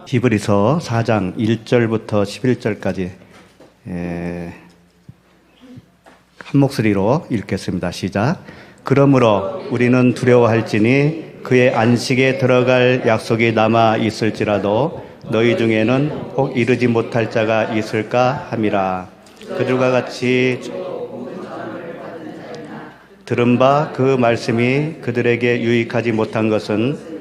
히브리서 4장 1절부터 11절까지 한 목소리로 읽겠습니다. 시작. 그러므로 우리는 두려워할지니 그의 안식에 들어갈 약속이 남아 있을지라도 너희 중에는 혹 이르지 못할 자가 있을까 함이라. 그들과 같이 들은 바 그 말씀이 그들에게 유익하지 못한 것은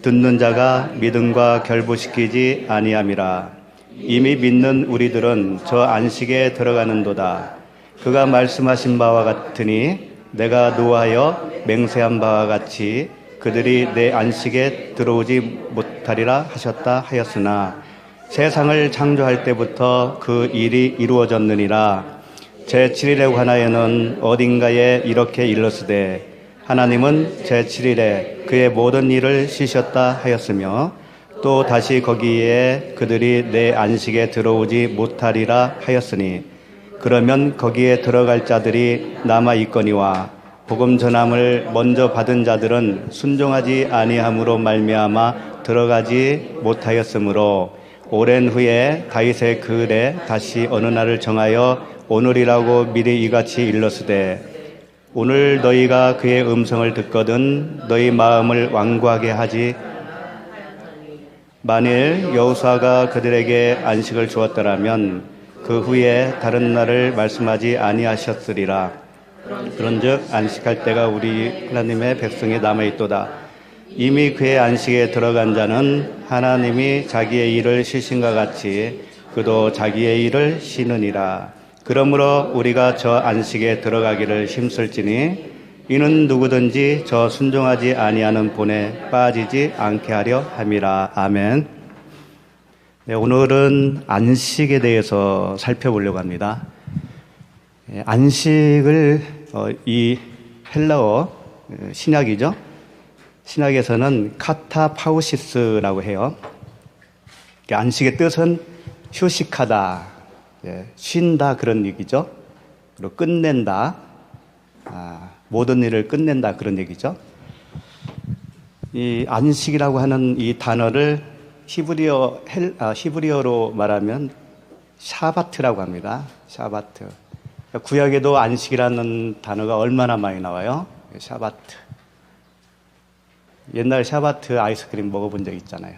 듣는 자가 믿음과 결부시키지 아니함이라. 이미 믿는 우리들은 저 안식에 들어가는도다. 그가 말씀하신 바와 같으니 내가 노하여 맹세한 바와 같이 그들이 내 안식에 들어오지 못하리라 하셨다 하였으나 세상을 창조할 때부터 그 일이 이루어졌느니라. 제7일에 관하여는 어딘가에 이렇게 일렀으되 하나님은 제7일에 그의 모든 일을 쉬셨다 하였으며 또 다시 거기에 그들이 내 안식에 들어오지 못하리라 하였으니 그러면 거기에 들어갈 자들이 남아 있거니와 복음 전함을 먼저 받은 자들은 순종하지 아니함으로 말미암아 들어가지 못하였으므로 오랜 후에 다윗의 글에 다시 어느 날을 정하여 오늘이라고 미리 이같이 일렀으되 오늘 너희가 그의 음성을 듣거든 너희 마음을 완고하게 하지. 만일 여호수아가 그들에게 안식을 주었더라면 그 후에 다른 날을 말씀하지 아니하셨으리라. 그런즉 안식할 때가 우리 하나님의 백성에 남아있도다. 이미 그의 안식에 들어간 자는 하나님이 자기의 일을 쉬신과 같이 그도 자기의 일을 쉬느니라. 그러므로 우리가 저 안식에 들어가기를 힘쓸지니 이는 누구든지 저 순종하지 아니하는 본에 빠지지 않게 하려 함이라. 아멘. 네, 오늘은 안식에 대해서 살펴보려고 합니다. 안식을 이 헬라어 신약이죠. 신약에서는 카타파우시스라고 해요. 안식의 뜻은 휴식하다, 쉰다 그런 얘기죠. 그리고 끝낸다, 모든 일을 끝낸다 그런 얘기죠. 이 안식이라고 하는 이 단어를 히브리어로 말하면 샤바트라고 합니다. 샤바트. 구약에도 안식이라는 단어가 얼마나 많이 나와요. 샤바트. 옛날 샤바트 아이스크림 먹어본 적 있잖아요.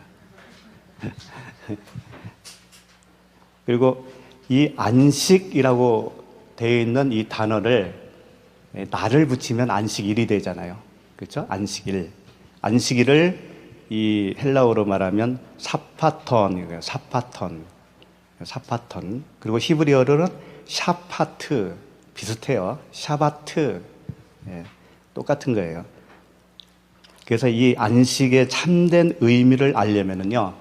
그리고 이 안식이라고 되어 있는 이 단어를 날을 붙이면 안식일이 되잖아요. 그렇죠? 안식일. 안식일을 이 헬라어로 말하면 사파턴이에요. 사파턴. 그리고 히브리어로는 샤파트. 비슷해요. 샤바트. 똑같은 거예요. 그래서 이 안식의 참된 의미를 알려면은요,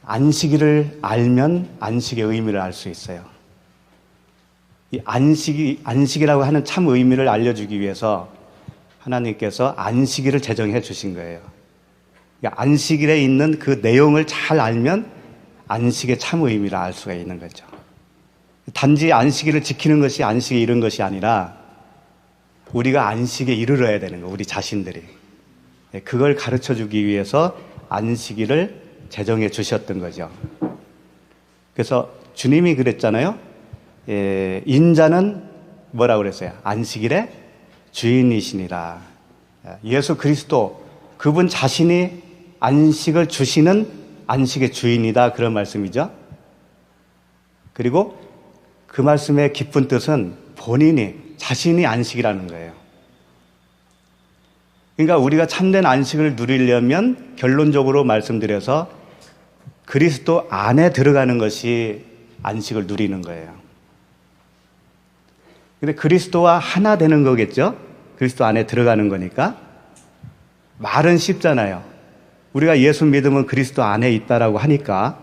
안식일을 알면 안식의 의미를 알 수 있어요. 이 안식이라고 하는 참 의미를 알려주기 위해서 하나님께서 안식일을 제정해 주신 거예요. 그러니까 안식일에 있는 그 내용을 잘 알면 안식의 참 의미를 알 수가 있는 거죠. 단지 안식일을 지키는 것이 안식에 이른 것이 아니라 우리가 안식에 이르러야 되는 거예요. 우리 자신들이. 그걸 가르쳐 주기 위해서 안식일을 제정해 주셨던 거죠. 그래서 주님이 그랬잖아요. 인자는 뭐라고 그랬어요? 안식일의 주인이시니라. 예수 그리스도 그분 자신이 안식을 주시는 안식의 주인이다 그런 말씀이죠. 그리고 그 말씀의 깊은 뜻은 본인이 자신이 안식이라는 거예요. 그러니까 우리가 참된 안식을 누리려면 결론적으로 말씀드려서 그리스도 안에 들어가는 것이 안식을 누리는 거예요. 근데 그리스도와 하나 되는 거겠죠? 그리스도 안에 들어가는 거니까. 말은 쉽잖아요. 우리가 예수 믿으면 그리스도 안에 있다라고 하니까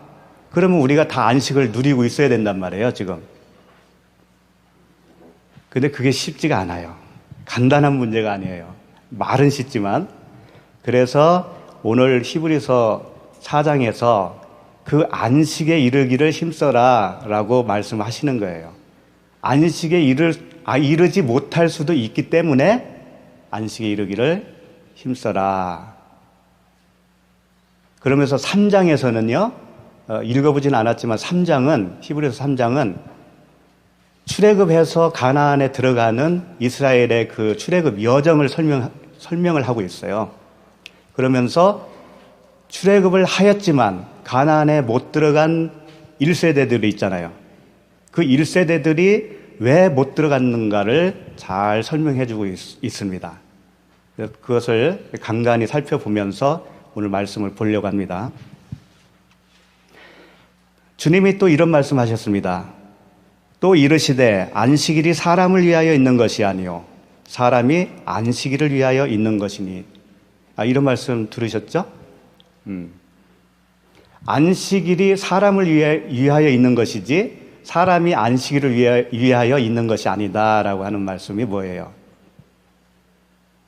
그러면 우리가 다 안식을 누리고 있어야 된단 말이에요, 지금. 근데 그게 쉽지가 않아요. 간단한 문제가 아니에요. 말은 쉽지만. 그래서 오늘 히브리서 4장에서 그 안식에 이르기를 힘써라 라고 말씀하시는 거예요. 안식에 이르지 못할 수도 있기 때문에 안식에 이르기를 힘써라. 그러면서 3장에서는요, 읽어보진 않았지만 3장은, 히브리서 3장은 출애굽해서 가나안에 들어가는 이스라엘의 그 출애굽 여정을 설명을 하고 있어요. 그러면서 출애굽을 하였지만 가나안에 못 들어간 1세대들이 있잖아요. 그 1세대들이 왜 못 들어갔는가를 잘 설명해 주고 있습니다. 그것을 간간히 살펴보면서 오늘 말씀을 보려고 합니다. 주님이 또 이런 말씀 하셨습니다. 또 이르시되 안식일이 사람을 위하여 있는 것이 아니요 사람이 안식일을 위하여 있는 것이니. 이런 말씀 들으셨죠? 안식일이 사람을 위하여 있는 것이지 사람이 안식일을 위하여 있는 것이 아니다라고 하는 말씀이 뭐예요?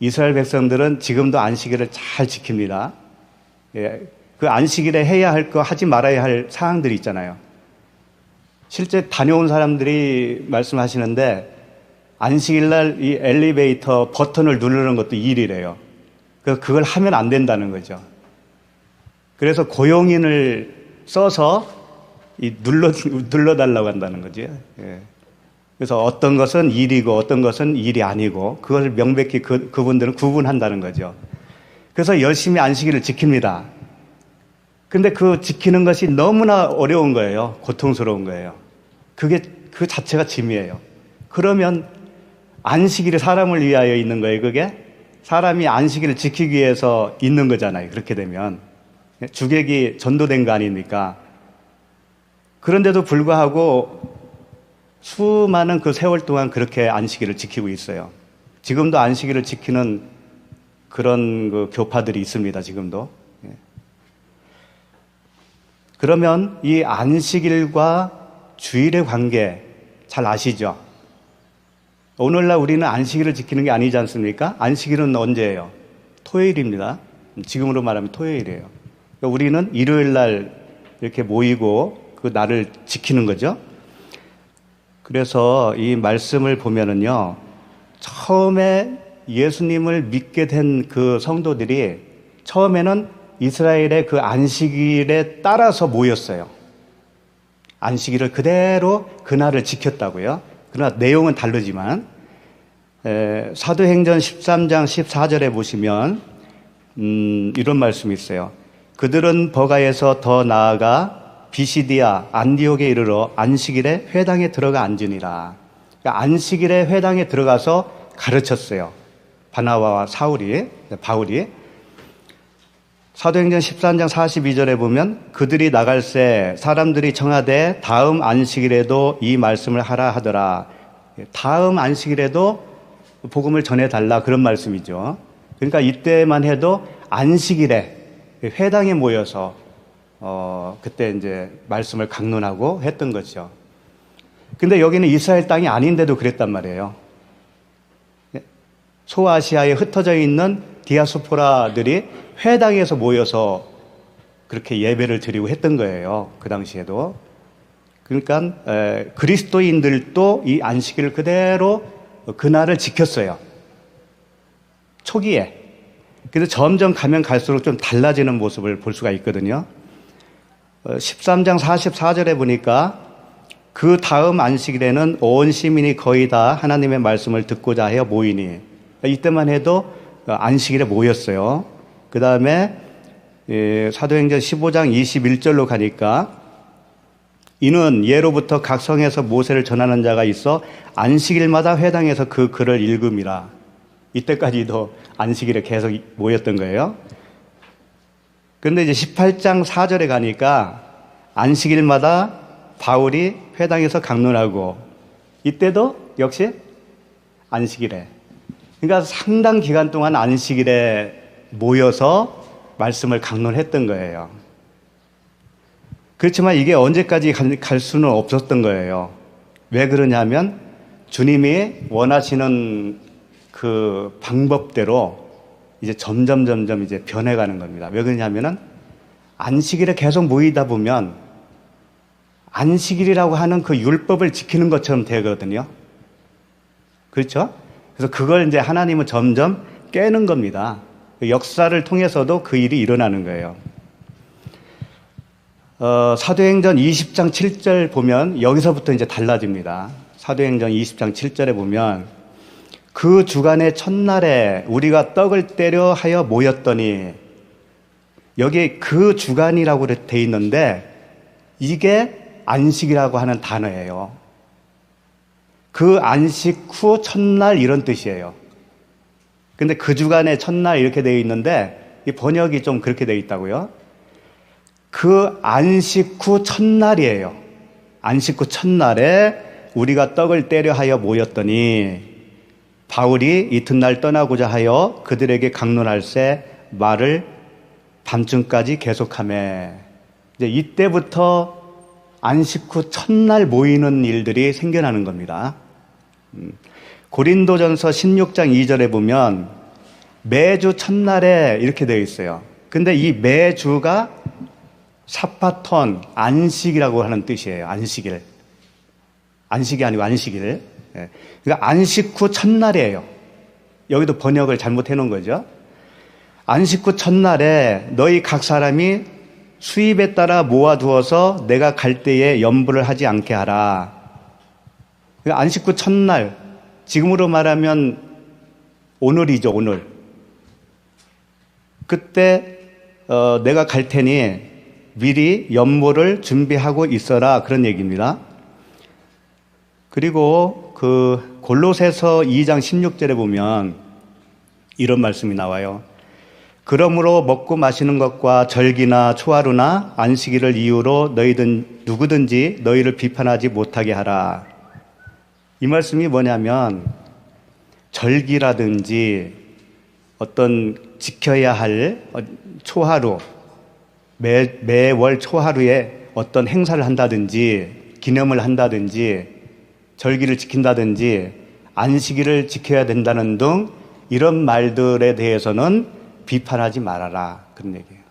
이스라엘 백성들은 지금도 안식일을 잘 지킵니다. 그 안식일에 해야 할 거 하지 말아야 할 사항들이 있잖아요. 실제 다녀온 사람들이 말씀하시는데 안식일날 이 엘리베이터 버튼을 누르는 것도 일이래요. 그걸 하면 안 된다는 거죠. 그래서 고용인을 써서 눌러달라고 한다는 거죠. 그래서 어떤 것은 일이고 어떤 것은 일이 아니고 그것을 명백히 그분들은 구분한다는 거죠. 그래서 열심히 안식일을 지킵니다. 근데 그 지키는 것이 너무나 어려운 거예요. 고통스러운 거예요. 그 자체가 짐이에요. 그러면 안식일이 사람을 위하여 있는 거예요, 그게? 사람이 안식일을 지키기 위해서 있는 거잖아요. 그렇게 되면. 주객이 전도된 거 아닙니까? 그런데도 불구하고 수많은 그 세월 동안 그렇게 안식일을 지키고 있어요. 지금도 안식일을 지키는 그런 그 교파들이 있습니다, 지금도. 그러면 이 안식일과 주일의 관계 잘 아시죠? 오늘날 우리는 안식일을 지키는 게 아니지 않습니까? 안식일은 언제예요? 토요일입니다. 지금으로 말하면 토요일이에요. 그러니까 우리는 일요일 날 이렇게 모이고 그 날을 지키는 거죠. 그래서 이 말씀을 보면은요, 처음에 예수님을 믿게 된 그 성도들이 처음에는 이스라엘의 그 안식일에 따라서 모였어요. 안식일을 그대로 그날을 지켰다고요. 그러나 내용은 다르지만 사도행전 13장 14절에 보시면 이런 말씀이 있어요. 그들은 버가에서 더 나아가 비시디아 안디옥에 이르러 안식일에 회당에 들어가 앉으니라. 그러니까 안식일에 회당에 들어가서 가르쳤어요. 바나바와 바울이. 사도행전 13장 42절에 보면 그들이 나갈새 사람들이 청하되 다음 안식일에도 이 말씀을 하라 하더라. 다음 안식일에도 복음을 전해달라, 그런 말씀이죠. 그러니까 이때만 해도 안식일에 회당에 모여서 그때 이제 말씀을 강론하고 했던 거죠. 근데 여기는 이스라엘 땅이 아닌데도 그랬단 말이에요. 소아시아에 흩어져 있는 디아스포라들이 회당에서 모여서 그렇게 예배를 드리고 했던 거예요. 그 당시에도. 그러니까 그리스도인들도 이 안식일을 그대로 그날을 지켰어요. 초기에. 그래서 점점 가면 갈수록 좀 달라지는 모습을 볼 수가 있거든요. 13장 44절에 보니까 그 다음 안식일에는 온 시민이 거의 다 하나님의 말씀을 듣고자 하여 모이니, 이때만 해도 안식일에 모였어요. 그 다음에 사도행전 15장 21절로 가니까 이는 예로부터 각 성에서 모세를 전하는 자가 있어 안식일마다 회당에서 그 글을 읽음이라. 이때까지도 안식일에 계속 모였던 거예요. 그런데 이제 18장 4절에 가니까 안식일마다 바울이 회당에서 강론하고, 이때도 역시 안식일에. 그러니까 상당 기간 동안 안식일에 모여서 말씀을 강론했던 거예요. 그렇지만 이게 언제까지 갈 수는 없었던 거예요. 왜 그러냐면 주님이 원하시는 그 방법대로 이제 점점 이제 변해가는 겁니다. 왜 그러냐면은 안식일에 계속 모이다 보면 안식일이라고 하는 그 율법을 지키는 것처럼 되거든요. 그렇죠? 그래서 그걸 이제 하나님은 점점 깨는 겁니다. 역사를 통해서도 그 일이 일어나는 거예요. 사도행전 20장 7절 보면 여기서부터 이제 달라집니다. 사도행전 20장 7절에 보면 그 주간의 첫날에 우리가 떡을 떼려 하여 모였더니, 여기 그 주간이라고 돼 있는데 이게 안식이라고 하는 단어예요. 그 안식 후 첫날 이런 뜻이에요. 근데 그 주간의 첫날 이렇게 되어 있는데 이 번역이 좀 그렇게 되어 있다고요. 그 안식 후 첫날이에요. 안식 후 첫날에 우리가 떡을 떼려 하여 모였더니 바울이 이튿날 떠나고자 하여 그들에게 강론할새 말을 밤중까지 계속하며, 이제 이때부터 안식 후 첫날 모이는 일들이 생겨나는 겁니다. 고린도전서 16장 2절에 보면 매주 첫날에 이렇게 되어 있어요. 근데 이 매주가 사파톤, 안식이라고 하는 뜻이에요. 안식일. 안식이 아니고 안식일. 그러니까 안식 후 첫날이에요. 여기도 번역을 잘못해 놓은 거죠. 안식 후 첫날에 너희 각 사람이 수입에 따라 모아두어서 내가 갈 때에 염불을 하지 않게 하라. 그러니까 안식 후 첫날, 지금으로 말하면 오늘이죠, 오늘. 그때 내가 갈 테니 미리 염불을 준비하고 있어라, 그런 얘기입니다. 그리고 그 골로새서 2장 16절에 보면 이런 말씀이 나와요. 그러므로 먹고 마시는 것과 절기나 초하루나 안식일을 이유로 너희든 누구든지 너희를 비판하지 못하게 하라. 이 말씀이 뭐냐면 절기라든지 어떤 지켜야 할 초하루, 매월 초하루에 어떤 행사를 한다든지 기념을 한다든지 절기를 지킨다든지 안식일을 지켜야 된다는 등 이런 말들에 대해서는 비판하지 말아라, 그런 얘기예요.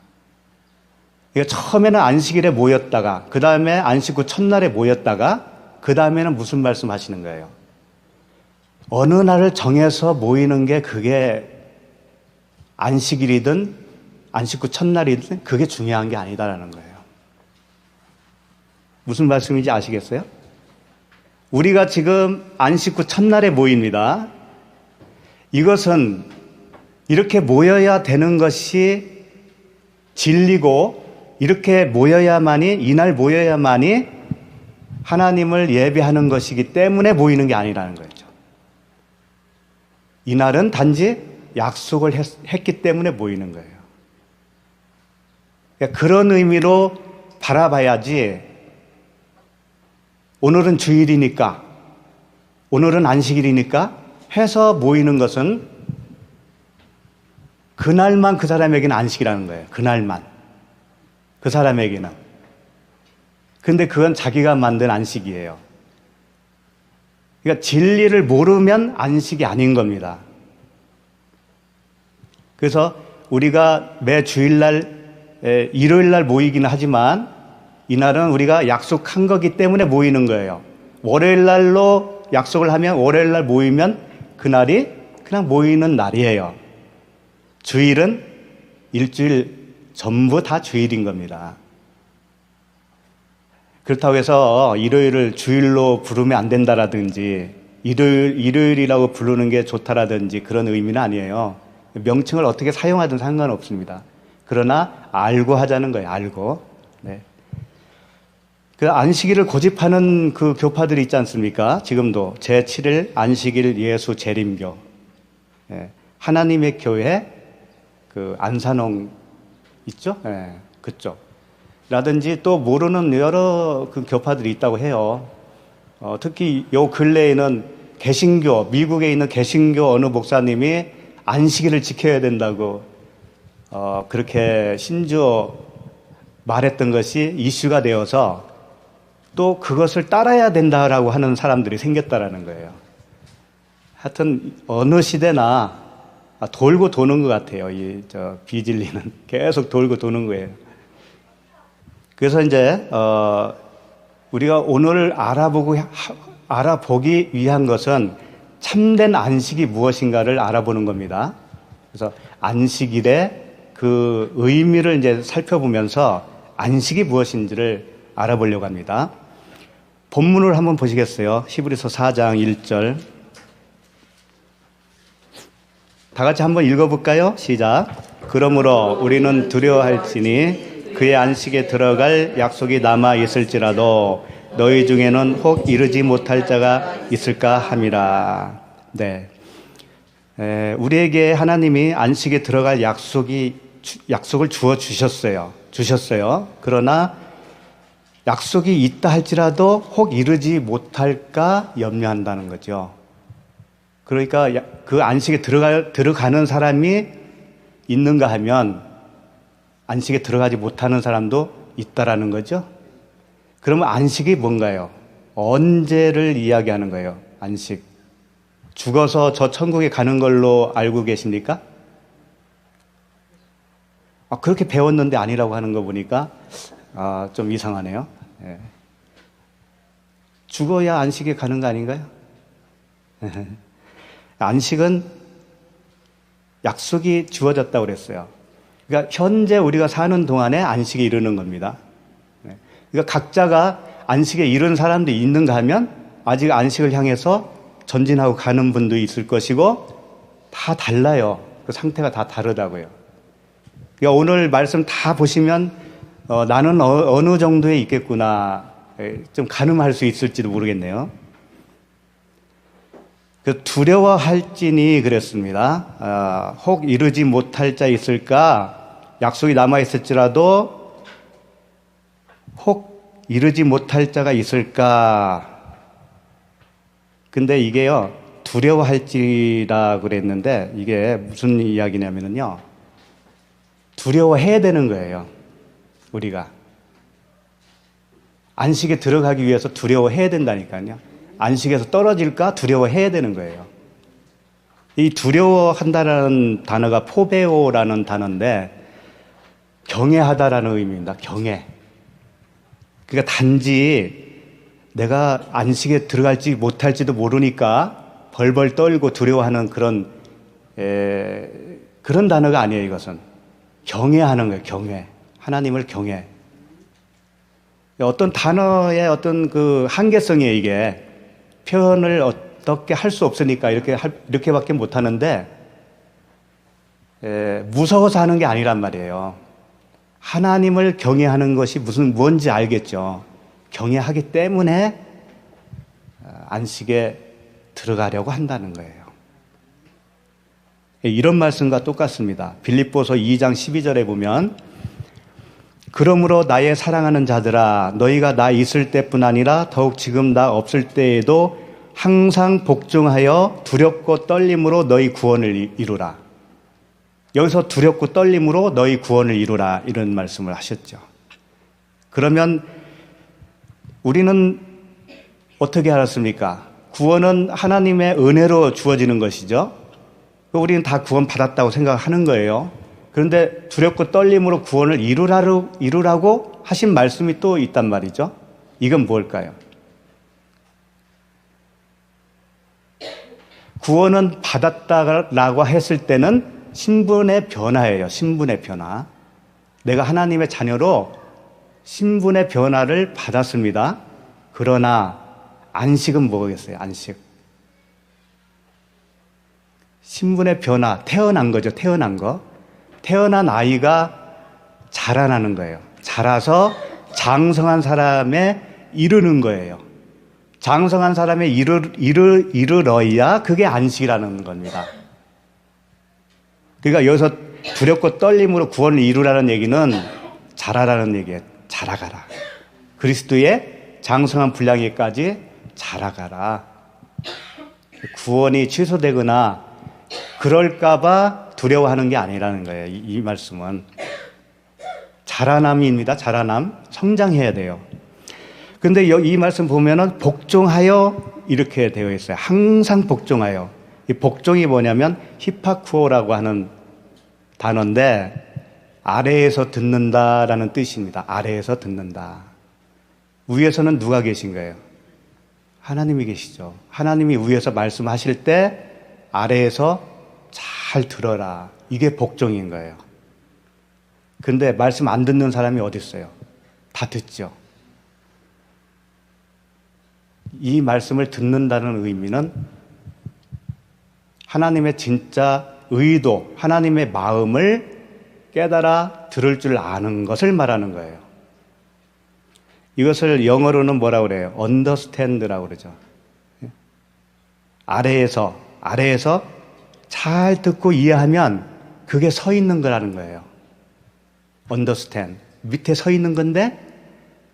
그러니까 처음에는 안식일에 모였다가 그 다음에 안식 후 첫날에 모였다가 그 다음에는 무슨 말씀 하시는 거예요? 어느 날을 정해서 모이는 게 그게 안식일이든 안식 후 첫날이든 그게 중요한 게 아니다라는 거예요. 무슨 말씀인지 아시겠어요? 우리가 지금 안식 후 첫날에 모입니다. 이것은 이렇게 모여야 되는 것이 진리고 이렇게 모여야만이, 이날 모여야만이 하나님을 예배하는 것이기 때문에 모이는 게 아니라는 거죠. 이날은 단지 약속을 했기 때문에 모이는 거예요. 그러니까 그런 의미로 바라봐야지 오늘은 주일이니까, 오늘은 안식일이니까 해서 모이는 것은 그날만 그 사람에게는 안식이라는 거예요. 그날만. 그 사람에게는. 근데 그건 자기가 만든 안식이에요. 그러니까 진리를 모르면 안식이 아닌 겁니다. 그래서 우리가 매 주일날, 일요일날 모이기는 하지만 이날은 우리가 약속한 거기 때문에 모이는 거예요. 월요일날로 약속을 하면 월요일날 모이면 그날이 그냥 모이는 날이에요. 주일은 일주일 전부 다 주일인 겁니다. 그렇다고 해서 일요일을 주일로 부르면 안 된다라든지 일요일이라고 부르는 게 좋다라든지 그런 의미는 아니에요. 명칭을 어떻게 사용하든 상관없습니다. 그러나 알고 하자는 거예요. 알고. 네. 그 안식일을 고집하는 그 교파들이 있지 않습니까? 지금도 제7일 안식일 예수 재림교, 네. 하나님의 교회 그 안산홍 있죠? 네. 그쪽 라든지 또 모르는 여러 그 교파들이 있다고 해요. 특히 요 근래에는 개신교, 미국에 있는 개신교 어느 목사님이 안식일을 지켜야 된다고 그렇게 심지어 말했던 것이 이슈가 되어서 또 그것을 따라야 된다라고 하는 사람들이 생겼다라는 거예요. 하여튼 어느 시대나 돌고 도는 것 같아요. 이 비진리는 계속 돌고 도는 거예요. 그래서 이제 우리가 오늘 알아보기 위한 것은 참된 안식이 무엇인가를 알아보는 겁니다. 그래서 안식일의 그 의미를 이제 살펴보면서 안식이 무엇인지를 알아보려고 합니다. 본문을 한번 보시겠어요? 히브리서 4장 1절. 다 같이 한번 읽어볼까요? 시작. 그러므로 우리는 두려워할지니 그의 안식에 들어갈 약속이 남아 있을지라도 너희 중에는 혹 이르지 못할 자가 있을까 함이라. 네. 우리에게 하나님이 안식에 들어갈 약속을 주셨어요. 그러나 약속이 있다 할지라도 혹 이르지 못할까 염려한다는 거죠. 그러니까 그 안식에 들어가는 사람이 있는가 하면 안식에 들어가지 못하는 사람도 있다라는 거죠. 그러면 안식이 뭔가요? 언제를 이야기하는 거예요? 안식. 죽어서 저 천국에 가는 걸로 알고 계십니까? 그렇게 배웠는데 아니라고 하는 거 보니까 좀 이상하네요. 예. 죽어야 안식에 가는 거 아닌가요? 안식은 약속이 주어졌다고 그랬어요. 그러니까 현재 우리가 사는 동안에 안식에 이르는 겁니다. 그러니까 각자가 안식에 이른 사람도 있는가 하면 아직 안식을 향해서 전진하고 가는 분도 있을 것이고 다 달라요. 그 상태가 다 다르다고요. 그러니까 오늘 말씀 다 보시면 나는 어느 정도에 있겠구나 좀 가늠할 수 있을지도 모르겠네요. 그 두려워할지니 그랬습니다. 혹 이르지 못할 자 있을까? 약속이 남아있을지라도 혹 이르지 못할 자가 있을까? 근데 이게요, 두려워할지라 그랬는데 이게 무슨 이야기냐면요. 두려워해야 되는 거예요. 우리가. 안식에 들어가기 위해서 두려워해야 된다니까요. 안식에서 떨어질까 두려워해야 되는 거예요. 이 두려워한다라는 단어가 포베오라는 단어인데 경외하다라는 의미입니다. 경외. 그러니까 단지 내가 안식에 들어갈지 못할지도 모르니까 벌벌 떨고 두려워하는 그런 단어가 아니에요. 이것은 경외하는 거예요. 경외. 하나님을 경외. 어떤 단어의 어떤 그 한계성이에요. 이게 표현을 어떻게 할 수 없으니까 이렇게밖에 못 하는데 무서워서 하는 게 아니란 말이에요. 하나님을 경외하는 것이 뭔지 알겠죠. 경외하기 때문에 안식에 들어가려고 한다는 거예요. 이런 말씀과 똑같습니다. 빌립보서 2장 12절에 보면 그러므로 나의 사랑하는 자들아 너희가 나 있을 때뿐 아니라 더욱 지금 나 없을 때에도 항상 복종하여 두렵고 떨림으로 너희 구원을 이루라. 여기서 두렵고 떨림으로 너희 구원을 이루라 이런 말씀을 하셨죠. 그러면 우리는 어떻게 알았습니까? 구원은 하나님의 은혜로 주어지는 것이죠. 우리는 다 구원 받았다고 생각하는 거예요. 그런데 두렵고 떨림으로 구원을 이루라고 하신 말씀이 또 있단 말이죠. 이건 뭘까요? 구원은 받았다라고 했을 때는 신분의 변화예요. 신분의 변화. 내가 하나님의 자녀로 신분의 변화를 받았습니다. 그러나 안식은 뭐겠어요? 안식. 신분의 변화, 태어난 거죠. 태어난 거. 태어난 아이가 자라나는 거예요. 자라서 장성한 사람에 이르는 거예요. 장성한 사람에 이르러야 그게 안식이라는 겁니다. 그러니까 여기서 두렵고 떨림으로 구원을 이루라는 얘기는 자라라는 얘기예요. 자라가라. 그리스도의 장성한 분량에까지 자라가라. 구원이 취소되거나 그럴까봐 두려워하는 게 아니라는 거예요. 이 말씀은. 자라남입니다. 자라남. 성장해야 돼요. 근데 이 말씀 보면은 복종하여 이렇게 되어 있어요. 항상 복종하여. 이 복종이 뭐냐면 히파쿠오라고 하는 단어인데 아래에서 듣는다라는 뜻입니다. 아래에서 듣는다. 위에서는 누가 계신 거예요? 하나님이 계시죠. 하나님이 위에서 말씀하실 때 아래에서 잘 들어라. 이게 복종인 거예요. 근데 말씀 안 듣는 사람이 어디 있어요? 다 듣죠. 이 말씀을 듣는다는 의미는 하나님의 진짜 의도, 하나님의 마음을 깨달아 들을 줄 아는 것을 말하는 거예요. 이것을 영어로는 뭐라고 그래요? understand라고 그러죠. 아래에서 잘 듣고 이해하면 그게 서 있는 거라는 거예요. understand. 밑에 서 있는 건데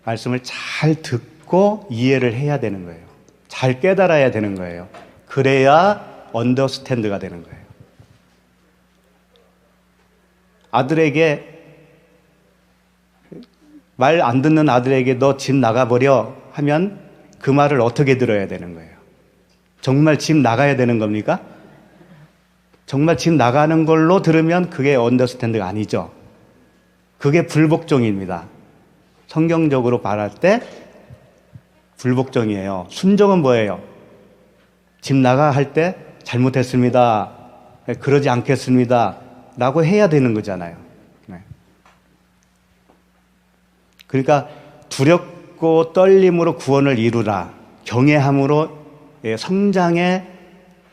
말씀을 잘 듣고 이해를 해야 되는 거예요. 잘 깨달아야 되는 거예요. 그래야 understand가 되는 거예요. 아들에게 말 안 듣는 아들에게 너 집 나가버려 하면 그 말을 어떻게 들어야 되는 거예요? 정말 집 나가야 되는 겁니까? 정말 집 나가는 걸로 들으면 그게 언더스탠드가 아니죠. 그게 불복종입니다. 성경적으로 말할 때 불복종이에요. 순종은 뭐예요? 집 나가 할 때 잘못했습니다. 그러지 않겠습니다. 라고 해야 되는 거잖아요. 그러니까 두렵고 떨림으로 구원을 이루라. 경외함으로 성장에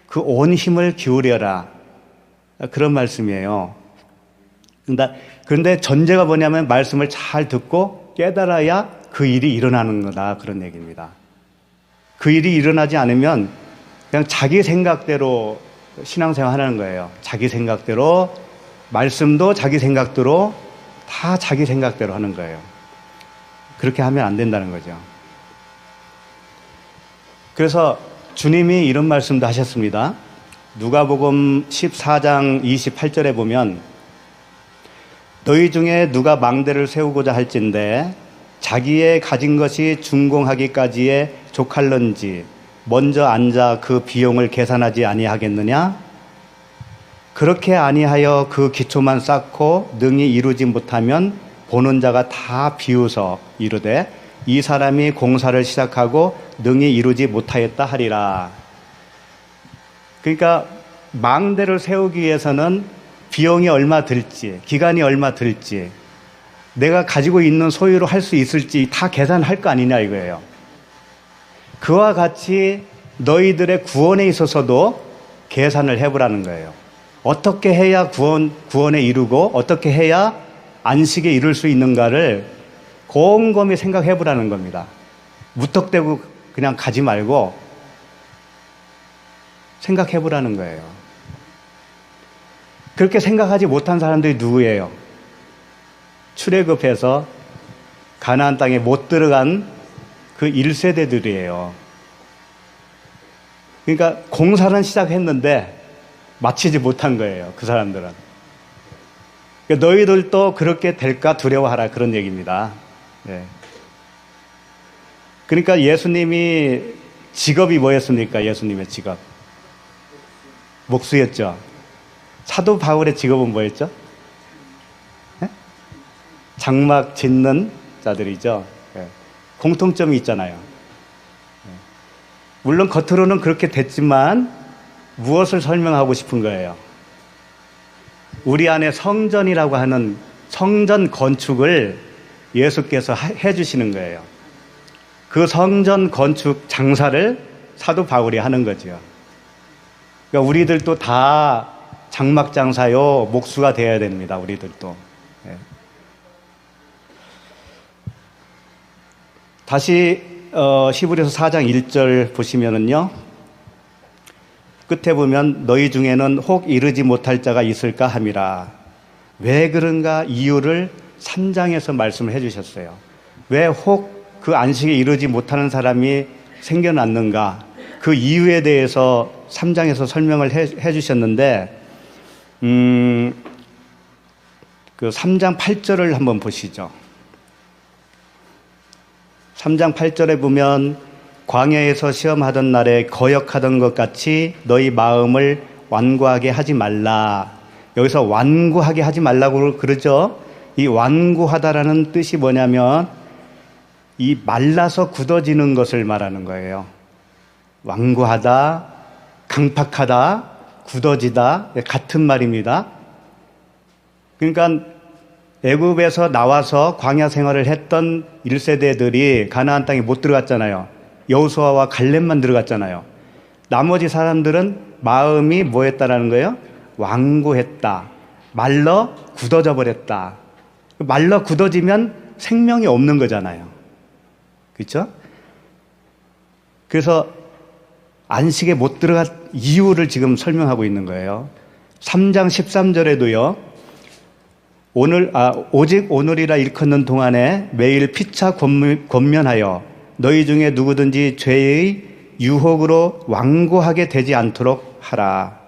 그 온 힘을 기울여라. 그런 말씀이에요. 그런데 전제가 뭐냐면 말씀을 잘 듣고 깨달아야 그 일이 일어나는 거다. 그런 얘기입니다. 그 일이 일어나지 않으면 그냥 자기 생각대로 신앙생활 하는 거예요. 자기 생각대로, 말씀도 자기 생각대로, 다 자기 생각대로 하는 거예요. 그렇게 하면 안 된다는 거죠. 그래서 주님이 이런 말씀도 하셨습니다. 누가복음 14장 28절에 보면 너희 중에 누가 망대를 세우고자 할진대 자기의 가진 것이 준공하기까지에 족할런지 먼저 앉아 그 비용을 계산하지 아니하겠느냐? 그렇게 아니하여 그 기초만 쌓고 능히 이루지 못하면 보는 자가 다 비웃어 이르되 이 사람이 공사를 시작하고 능히 이루지 못하였다 하리라. 그러니까 망대를 세우기 위해서는 비용이 얼마 들지, 기간이 얼마 들지, 내가 가지고 있는 소유로 할 수 있을지 다 계산할 거 아니냐 이거예요. 그와 같이 너희들의 구원에 있어서도 계산을 해보라는 거예요. 어떻게 해야 구원에 이루고 어떻게 해야 안식에 이룰 수 있는가를 곰곰이 생각해보라는 겁니다. 무턱대고 그냥 가지 말고 생각해보라는 거예요. 그렇게 생각하지 못한 사람들이 누구예요? 출애굽해서 가나안 땅에 못 들어간 그 1세대들이에요. 그러니까 공사는 시작했는데 마치지 못한 거예요. 그 사람들은. 그러니까 너희들도 그렇게 될까 두려워하라 그런 얘기입니다. 네. 그러니까 예수님이 직업이 뭐였습니까? 예수님의 직업. 목수였죠. 사도 바울의 직업은 뭐였죠? 네? 장막 짓는 자들이죠. 네. 공통점이 있잖아요. 네. 물론 겉으로는 그렇게 됐지만 무엇을 설명하고 싶은 거예요? 우리 안에 성전이라고 하는 성전 건축을 예수께서 해주시는 거예요. 그 성전 건축 장사를 사도 바울이 하는 거죠. 그러니까 우리들도 다 장막 장사요, 목수가 되어야 됩니다. 우리들도. 네. 다시 히브리서 4장 1절 보시면은요. 끝에 보면 너희 중에는 혹 이르지 못할 자가 있을까 함이라. 왜 그런가 이유를 3장에서 말씀을 해주셨어요. 왜 혹 그 안식에 이르지 못하는 사람이 생겨났는가? 그 이유에 대해서 3장에서 설명을 해주셨는데 그 3장 8절을 한번 보시죠. 3장 8절에 보면 광야에서 시험하던 날에 거역하던 것 같이 너희 마음을 완고하게 하지 말라. 여기서 완고하게 하지 말라고 그러죠. 이 완고하다라는 뜻이 뭐냐면 이 말라서 굳어지는 것을 말하는 거예요. 완고하다, 강팍하다, 굳어지다 같은 말입니다. 그러니까 애굽에서 나와서 광야 생활을 했던 1세대들이 가나안 땅에 못 들어갔잖아요. 여호수아와 갈렙만 들어갔잖아요. 나머지 사람들은 마음이 뭐했다라는 거예요? 완고했다. 말라 굳어져 버렸다. 말라 굳어지면 생명이 없는 거잖아요. 그렇죠? 그래서 안식에 못 들어간 이유를 지금 설명하고 있는 거예요. 3장 13절에도요. 오직 오늘이라 일컫는 동안에 매일 피차 권면하여 너희 중에 누구든지 죄의 유혹으로 완고하게 되지 않도록 하라.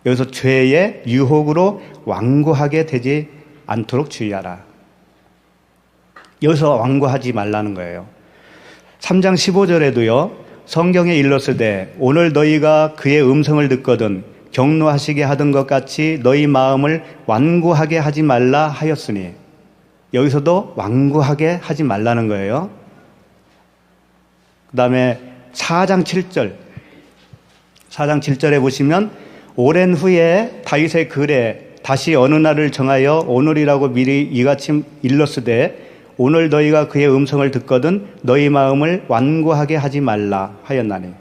여기서 죄의 유혹으로 완고하게 되지 않도록 주의하라. 여기서 완고하지 말라는 거예요. 3장 15절에도요. 성경에 일렀으되 오늘 너희가 그의 음성을 듣거든 경노하시게 하던 것 같이 너희 마음을 완고하게 하지 말라 하였으니, 여기서도 완고하게 하지 말라는 거예요. 그 다음에 4장 7절에 보시면 오랜 후에 다윗의 글에 다시 어느 날을 정하여 오늘이라고 미리 이같이 일렀으되 오늘 너희가 그의 음성을 듣거든 너희 마음을 완고하게 하지 말라 하였나니.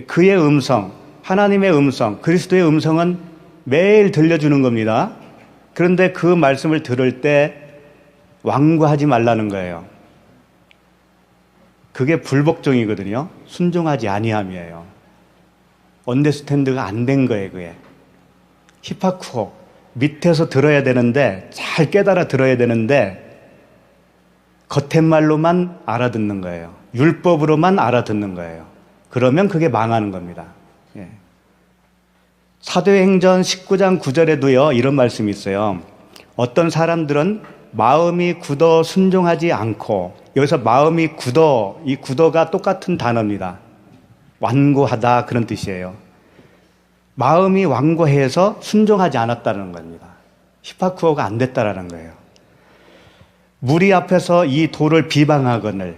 그의 음성, 하나님의 음성, 그리스도의 음성은 매일 들려주는 겁니다. 그런데 그 말씀을 들을 때 완고하지 말라는 거예요. 그게 불복종이거든요. 순종하지 아니함이에요. 언더스탠드가 안 된 거예요. 그게 히파쿠오, 밑에서 들어야 되는데, 잘 깨달아 들어야 되는데 겉팻말로만 알아듣는 거예요. 율법으로만 알아듣는 거예요. 그러면 그게 망하는 겁니다. 예. 사도행전 19장 9절에도요 이런 말씀이 있어요. 어떤 사람들은 마음이 굳어 순종하지 않고, 여기서 마음이 굳어, 이 굳어가 똑같은 단어입니다. 완고하다 그런 뜻이에요. 마음이 완고해서 순종하지 않았다는 겁니다. 히파쿠오가 안 됐다라는 거예요. 무리 앞에서 이 도를 비방하거늘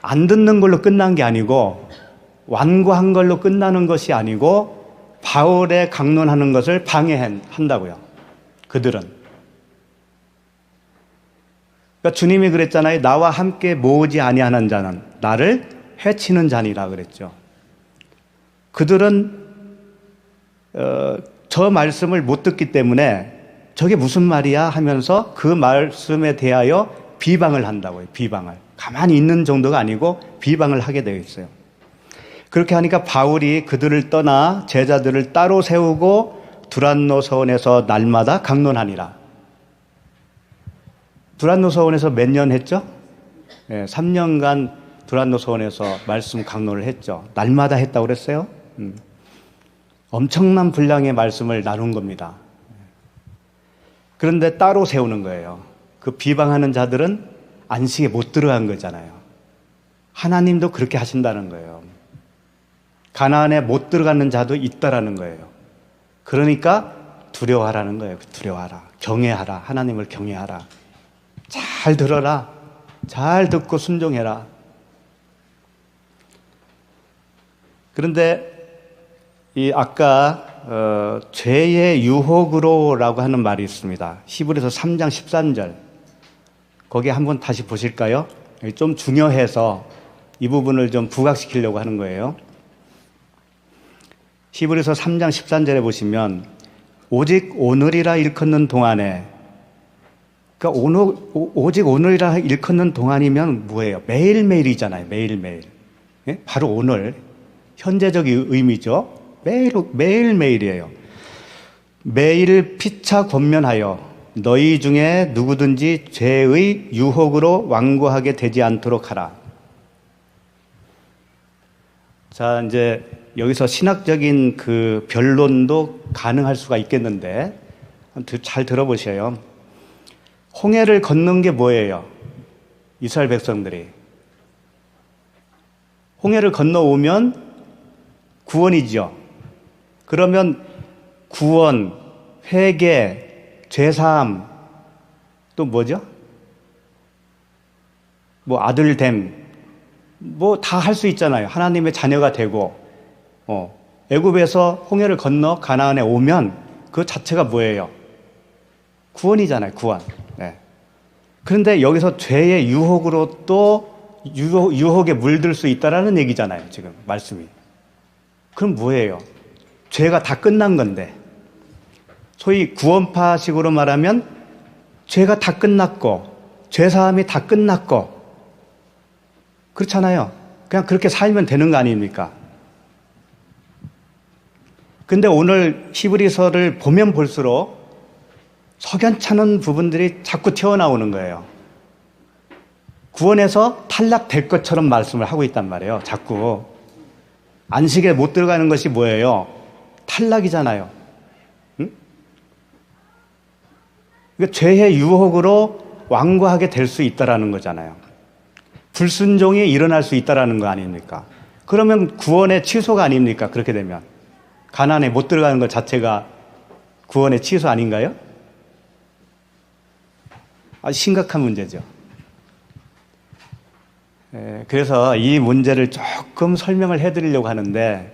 안 듣는 걸로 끝난 게 아니고, 완고한 걸로 끝나는 것이 아니고 바울의 강론하는 것을 방해한다고요. 그들은. 그러니까 주님이 그랬잖아요. 나와 함께 모으지 아니하는 자는 나를 해치는 자니라 그랬죠. 그들은 저 말씀을 못 듣기 때문에 저게 무슨 말이야 하면서 그 말씀에 대하여 비방을 한다고요. 비방을. 가만히 있는 정도가 아니고 비방을 하게 되어 있어요. 그렇게 하니까 바울이 그들을 떠나 제자들을 따로 세우고 두란노 서원에서 날마다 강론하니라. 두란노 서원에서 몇 년 했죠? 3년간 두란노 서원에서 말씀 강론을 했죠. 날마다 했다고 그랬어요. 엄청난 분량의 말씀을 나눈 겁니다. 그런데 따로 세우는 거예요. 그 비방하는 자들은 안식에 못 들어간 거잖아요. 하나님도 그렇게 하신다는 거예요. 가나안에 못 들어가는 자도 있다라는 거예요. 그러니까 두려워하라는 거예요. 두려워하라. 경외하라. 하나님을 경외하라. 잘 들어라. 잘 듣고 순종해라. 그런데 이 아까 죄의 유혹으로라고 하는 말이 있습니다. 히브리서 3장 13절. 거기에 한번 다시 보실까요? 좀 중요해서 이 부분을 좀 부각시키려고 하는 거예요. 히브리서 3장 13절에 보시면 오직 오늘이라 일컫는 동안에, 그러니까 오직 오늘이라 일컫는 동안이면 뭐예요? 매일매일이잖아요. 매일매일. 예? 바로 오늘. 현재적 의미죠. 매일매일이에요. 매일 피차 권면하여 너희 중에 누구든지 죄의 유혹으로 완고하게 되지 않도록 하라. 자, 이제 여기서 신학적인 그 변론도 가능할 수가 있겠는데 잘 들어보셔요. 홍해를 건넌 게 뭐예요? 이스라엘 백성들이. 홍해를 건너오면 구원이죠. 그러면 구원, 회개, 죄사함 또 뭐죠? 뭐 아들됨, 뭐 다 할 수 있잖아요. 하나님의 자녀가 되고, 애굽에서 홍해를 건너 가나안에 오면 그 자체가 뭐예요? 구원이잖아요, 구원. 네. 그런데 여기서 죄의 유혹으로 또 유혹에 물들 수 있다라는 얘기잖아요, 지금 말씀이. 그럼 뭐예요? 죄가 다 끝난 건데, 소위 구원파식으로 말하면 죄가 다 끝났고 죄사함이 다 끝났고 그렇잖아요. 그냥 그렇게 살면 되는 거 아닙니까? 근데 오늘 히브리서를 보면 볼수록 석연찮은 부분들이 자꾸 튀어나오는 거예요. 구원에서 탈락될 것처럼 말씀을 하고 있단 말이에요. 자꾸. 안식에 못 들어가는 것이 뭐예요? 탈락이잖아요. 응? 그러니까 죄의 유혹으로 완고하게 될 수 있다라는 거잖아요. 불순종이 일어날 수 있다라는 거 아닙니까? 그러면 구원의 취소가 아닙니까? 그렇게 되면. 가나안에 못 들어가는 것 자체가 구원의 취소 아닌가요? 아주 심각한 문제죠. 그래서 이 문제를 조금 설명을 해드리려고 하는데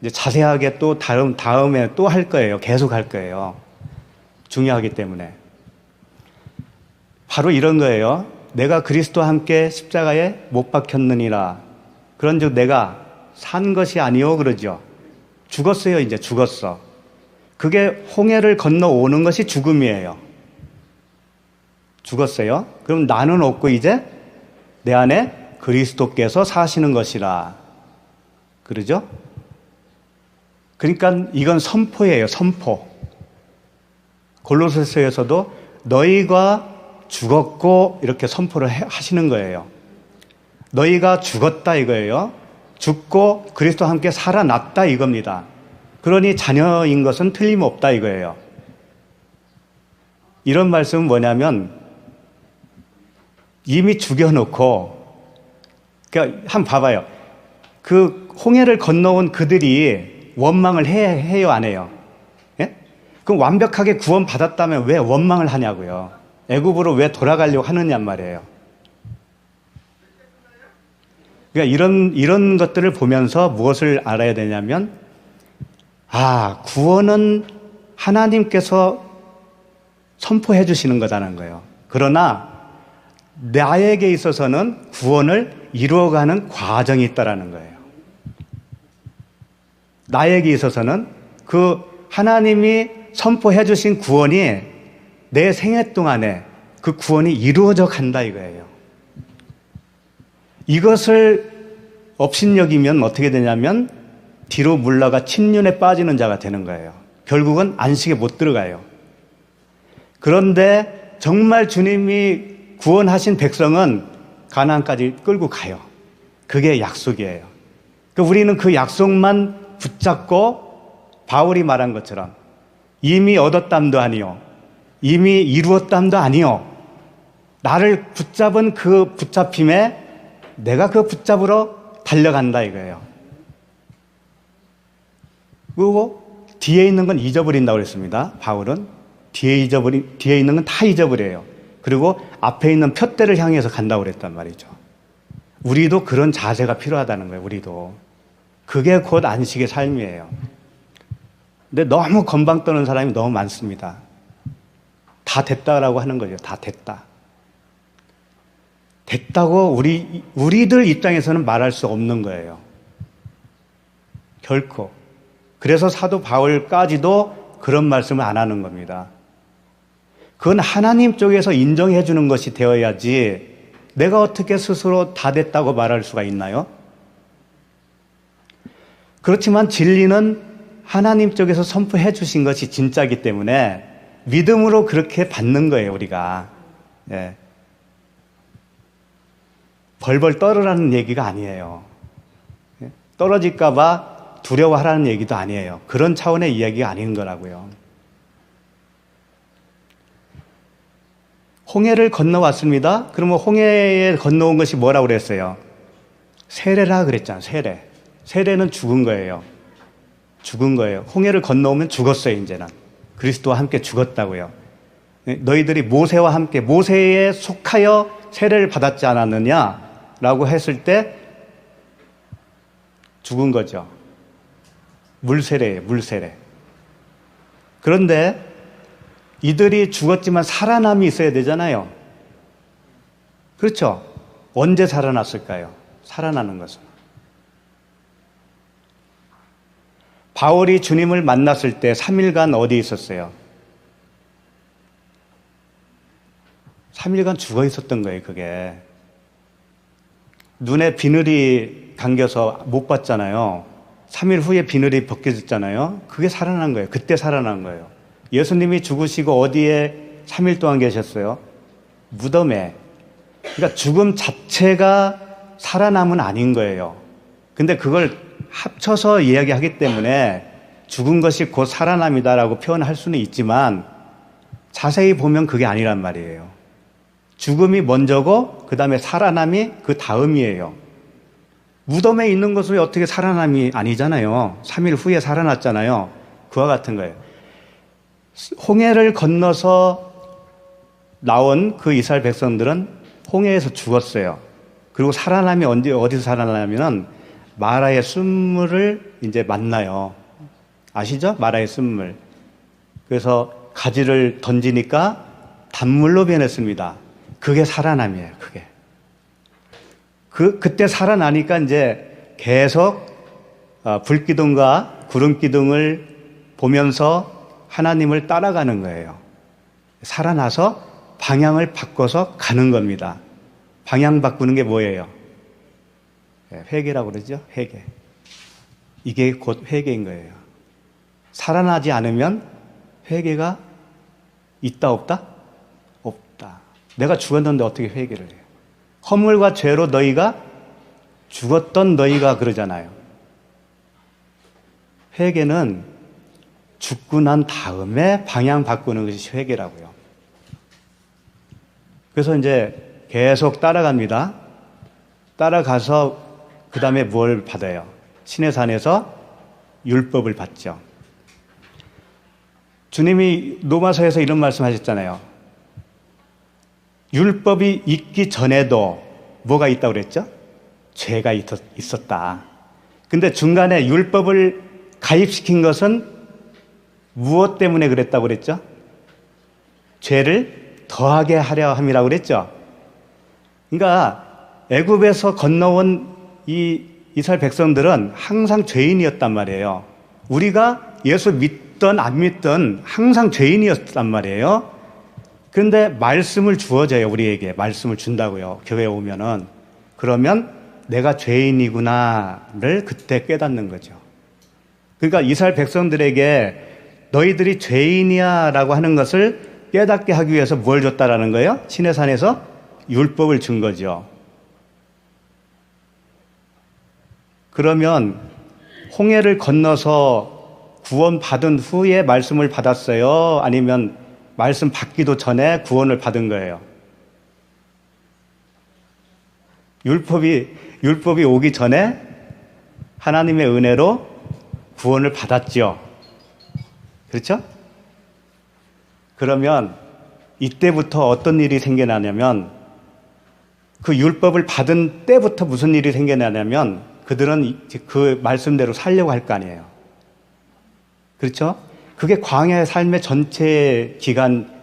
이제 자세하게 또 다음에 또 할 거예요. 계속 할 거예요. 중요하기 때문에. 바로 이런 거예요. 내가 그리스도와 함께 십자가에 못 박혔느니라. 그런즉 내가 산 것이 아니오 그러죠. 죽었어요. 이제 죽었어. 그게 홍해를 건너오는 것이 죽음이에요. 죽었어요. 그럼 나는 없고 이제 내 안에 그리스도께서 사시는 것이라. 그러죠? 그러니까 이건 선포예요. 선포. 골로새서에서도 너희가 죽었고 이렇게 선포를 하시는 거예요. 너희가 죽었다 이거예요. 죽고 그리스도와 함께 살아났다 이겁니다. 그러니 자녀인 것은 틀림없다 이거예요. 이런 말씀은 뭐냐면 이미 죽여놓고, 그러니까 한번 봐봐요. 그 홍해를 건너온 그들이 원망을 해요 안 해요? 예? 그럼 완벽하게 구원받았다면 왜 원망을 하냐고요. 애굽으로 왜 돌아가려고 하느냐 말이에요. 그러니까 이런 것들을 보면서 무엇을 알아야 되냐면, 구원은 하나님께서 선포해 주시는 거다는 거예요. 그러나 나에게 있어서는 구원을 이루어가는 과정이 있다라는 거예요. 나에게 있어서는 그 하나님이 선포해 주신 구원이 내 생애 동안에 그 구원이 이루어져 간다 이거예요. 이것을 업신여기면 어떻게 되냐면 뒤로 물러가 침륜에 빠지는 자가 되는 거예요. 결국은 안식에 못 들어가요. 그런데 정말 주님이 구원하신 백성은 가나안까지 끌고 가요. 그게 약속이에요. 그러니까 우리는 그 약속만 붙잡고 바울이 말한 것처럼 이미 얻었담도 아니요, 이미 이루었담도 아니요, 나를 붙잡은 그 붙잡힘에 내가 그 붙잡으러 달려간다 이거예요. 그리고 뒤에 있는 건 잊어버린다고 그랬습니다. 바울은 뒤에 있는 건 다 잊어버려요. 그리고 앞에 있는 푯대를 향해서 간다고 그랬단 말이죠. 우리도 그런 자세가 필요하다는 거예요. 우리도. 그게 곧 안식의 삶이에요. 근데 너무 건방 떠는 사람이 너무 많습니다. 다 됐다라고 하는 거죠. 다 됐다. 됐다고 우리들 입장에서는 말할 수 없는 거예요. 결코. 그래서 사도 바울까지도 그런 말씀을 안 하는 겁니다. 그건 하나님 쪽에서 인정해 주는 것이 되어야지 내가 어떻게 스스로 다 됐다고 말할 수가 있나요? 그렇지만 진리는 하나님 쪽에서 선포해 주신 것이 진짜이기 때문에 믿음으로 그렇게 받는 거예요, 우리가. 예. 벌벌 떨으라는 얘기가 아니에요. 떨어질까봐 두려워하라는 얘기도 아니에요. 그런 차원의 이야기가 아닌 거라고요. 홍해를 건너왔습니다. 그러면 홍해에 건너온 것이 뭐라고 그랬어요? 세례라 그랬잖아요. 세례. 세례는 죽은 거예요. 죽은 거예요. 홍해를 건너오면 죽었어요, 이제는. 그리스도와 함께 죽었다고요. 너희들이 모세와 함께 모세에 속하여 세례를 받았지 않았느냐라고 했을 때 죽은 거죠. 물세례예요, 물세례. 그런데 이들이 죽었지만 살아남이 있어야 되잖아요. 그렇죠? 언제 살아났을까요? 살아나는 것은. 바울이 주님을 만났을 때 3일간 어디 있었어요? 3일간 죽어 있었던 거예요, 그게. 눈에 비늘이 감겨서 못 봤잖아요. 3일 후에 비늘이 벗겨졌잖아요. 그게 살아난 거예요. 그때 살아난 거예요. 예수님이 죽으시고 어디에 3일 동안 계셨어요? 무덤에. 그러니까 죽음 자체가 살아남은 아닌 거예요. 근데 그걸 합쳐서 이야기하기 때문에 죽은 것이 곧 살아남이다라고 표현할 수는 있지만 자세히 보면 그게 아니란 말이에요. 죽음이 먼저고 그 다음에 살아남이 그 다음이에요. 무덤에 있는 것은 어떻게 살아남이 아니잖아요. 3일 후에 살아났잖아요. 그와 같은 거예요. 홍해를 건너서 나온 그 이스라엘 백성들은 홍해에서 죽었어요. 그리고 살아남이 어디서 살아나냐면은 마라의 순물을 이제 만나요. 아시죠? 마라의 순물. 그래서 가지를 던지니까 단물로 변했습니다. 그게 살아남이에요, 그게. 그때 살아나니까 이제 계속 불기둥과 구름기둥을 보면서 하나님을 따라가는 거예요. 살아나서 방향을 바꿔서 가는 겁니다. 방향 바꾸는 게 뭐예요? 회개라고 그러죠? 회개. 이게 곧 회개인 거예요. 살아나지 않으면 회개가 있다 없다? 없다. 내가 죽었는데 어떻게 회개를 해요? 허물과 죄로 너희가 죽었던 너희가 그러잖아요. 회개는 죽고 난 다음에 방향 바꾸는 것이 회개라고요. 그래서 이제 계속 따라갑니다. 따라가서 그 다음에 뭘 받아요? 시내산에서 율법을 받죠. 주님이 로마서에서 이런 말씀 하셨잖아요. 율법이 있기 전에도 뭐가 있다고 그랬죠? 죄가 있었다. 근데 중간에 율법을 가입시킨 것은 무엇 때문에 그랬다고 그랬죠? 죄를 더하게 하려 함이라고 그랬죠? 그러니까 애굽에서 건너온 이 이스라엘 백성들은 항상 죄인이었단 말이에요. 우리가 예수 믿든 안 믿든 항상 죄인이었단 말이에요. 그런데 말씀을 주어져요. 우리에게 말씀을 준다고요. 교회에 오면은. 그러면 내가 죄인이구나를 그때 깨닫는 거죠. 그러니까 이스라엘 백성들에게 너희들이 죄인이야 라고 하는 것을 깨닫게 하기 위해서 뭘 줬다라는 거예요? 시내산에서 율법을 준 거죠. 그러면 홍해를 건너서 구원받은 후에 말씀을 받았어요? 아니면 말씀 받기도 전에 구원을 받은 거예요? 율법이 오기 전에 하나님의 은혜로 구원을 받았죠. 그렇죠? 그러면 이때부터 어떤 일이 생겨나냐면 그 율법을 받은 때부터 무슨 일이 생겨나냐면 그들은 그 말씀대로 살려고 할 거 아니에요. 그렇죠? 그게 광야의 삶의 전체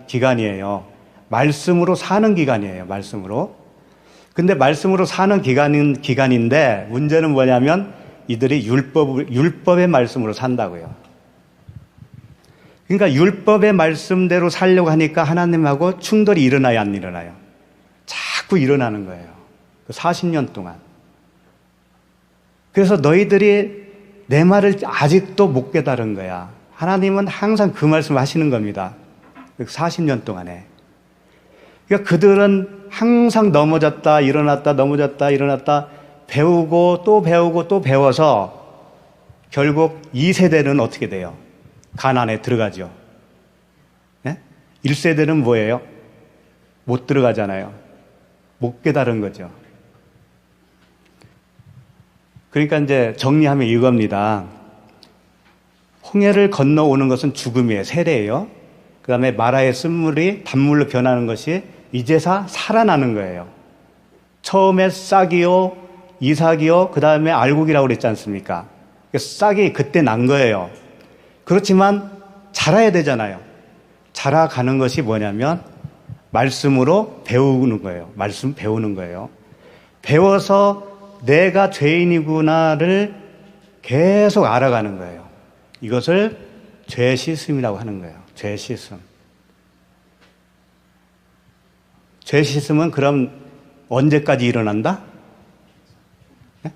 기간이에요. 말씀으로 사는 기간이에요. 말씀으로. 근데 말씀으로 사는 기간인데 문제는 뭐냐면 이들이 율법의 말씀으로 산다고요. 그러니까 율법의 말씀대로 살려고 하니까 하나님하고 충돌이 일어나요, 안 일어나요? 자꾸 일어나는 거예요. 40년 동안. 그래서 너희들이 내 말을 아직도 못 깨달은 거야. 하나님은 항상 그 말씀을 하시는 겁니다. 40년 동안에. 그러니까 그들은 항상 넘어졌다, 일어났다, 넘어졌다, 일어났다, 배우고 또 배우고 또 배워서 결국 2세대는 어떻게 돼요? 가나안에 들어가죠. 네? 1세대는 뭐예요? 못 들어가잖아요. 못 깨달은 거죠. 그러니까 이제 정리하면 이겁니다. 홍해를 건너오는 것은 죽음이에요. 세례예요. 그 다음에 마라의 쓴물이 단물로 변하는 것이 이제서 살아나는 거예요. 처음에 싹이요, 이삭이요, 그 다음에 알곡이라고 그랬지 않습니까? 싹이 그때 난 거예요. 그렇지만 자라야 되잖아요. 자라가는 것이 뭐냐면 말씀으로 배우는 거예요. 말씀 배우는 거예요. 배워서 내가 죄인이구나를 계속 알아가는 거예요. 이것을 죄 씻음이라고 하는 거예요. 죄 씻음. 죄 씻음은 그럼 언제까지 일어난다? 네?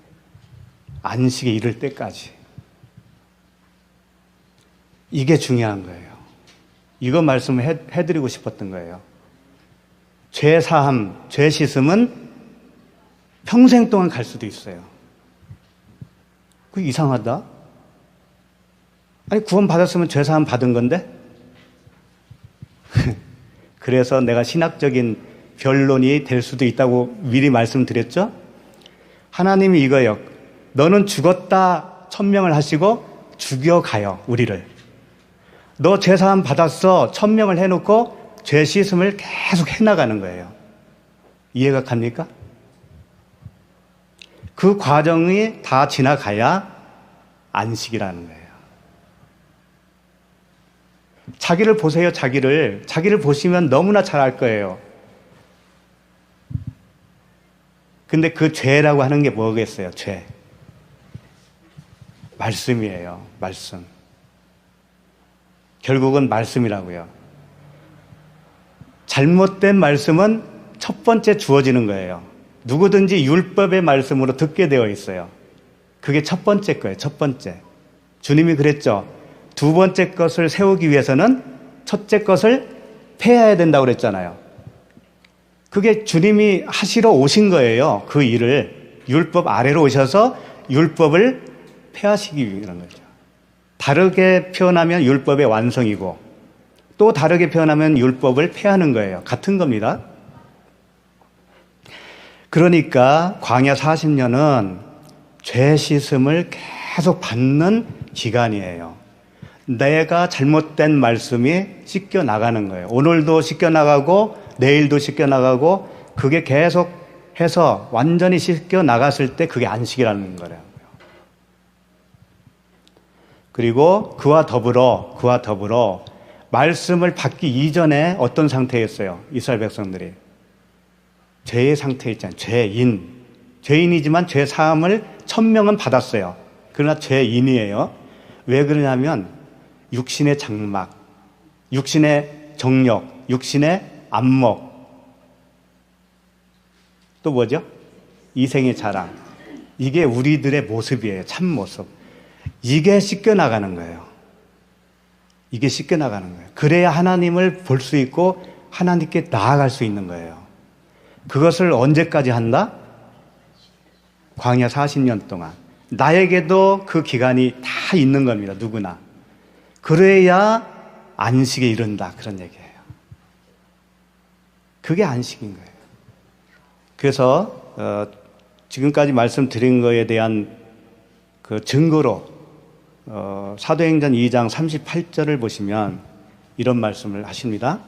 안식에 이를 때까지. 이게 중요한 거예요. 이거 말씀을 해드리고 싶었던 거예요. 죄 사함, 죄 씻음은 평생 동안 갈 수도 있어요. 그 이상하다. 아니 구원 받았으면 죄 사함 받은 건데? 그래서 내가 신학적인 변론이 될 수도 있다고 미리 말씀드렸죠? 하나님이 이거예요. 너는 죽었다 천명을 하시고 죽여가요, 우리를. 너 죄 사함 받았어 천명을 해놓고 죄 씻음을 계속 해나가는 거예요. 이해가 갑니까? 그 과정이 다 지나가야 안식이라는 거예요. 자기를 보세요, 자기를. 자기를 보시면 너무나 잘 알 거예요. 근데 그 죄라고 하는 게 뭐겠어요, 죄? 말씀이에요, 말씀. 결국은 말씀이라고요. 잘못된 말씀은 첫 번째 주어지는 거예요. 누구든지 율법의 말씀으로 듣게 되어 있어요. 그게 첫 번째 거예요, 첫 번째. 주님이 그랬죠. 두 번째 것을 세우기 위해서는 첫째 것을 폐해야 된다고 그랬잖아요. 그게 주님이 하시러 오신 거예요. 그 일을. 율법 아래로 오셔서 율법을 폐하시기 위한 거죠. 다르게 표현하면 율법의 완성이고 또 다르게 표현하면 율법을 폐하는 거예요. 같은 겁니다. 그러니까 광야 40년은 죄 씻음을 계속 받는 기간이에요. 내가 잘못된 말씀이 씻겨 나가는 거예요. 오늘도 씻겨 나가고 내일도 씻겨 나가고 그게 계속 해서 완전히 씻겨 나갔을 때 그게 안식이라는 거예요. 그리고 그와 더불어 말씀을 받기 이전에 어떤 상태였어요? 이스라엘 백성들이. 죄의 상태에 있잖아요. 죄인이지만 죄 사함을 천명은 받았어요. 그러나 죄인이에요. 왜 그러냐면 육신의 장막, 육신의 정력, 육신의 안목, 또 뭐죠? 이생의 자랑. 이게 우리들의 모습이에요. 참 모습. 이게 씻겨나가는 거예요. 이게 씻겨나가는 거예요. 그래야 하나님을 볼 수 있고 하나님께 나아갈 수 있는 거예요. 그것을 언제까지 한다? 광야 40년 동안. 나에게도 그 기간이 다 있는 겁니다. 누구나. 그래야 안식에 이른다. 그런 얘기예요. 그게 안식인 거예요. 그래서 지금까지 말씀드린 거에 대한 그 증거로 사도행전 2장 38절을 보시면 이런 말씀을 하십니다.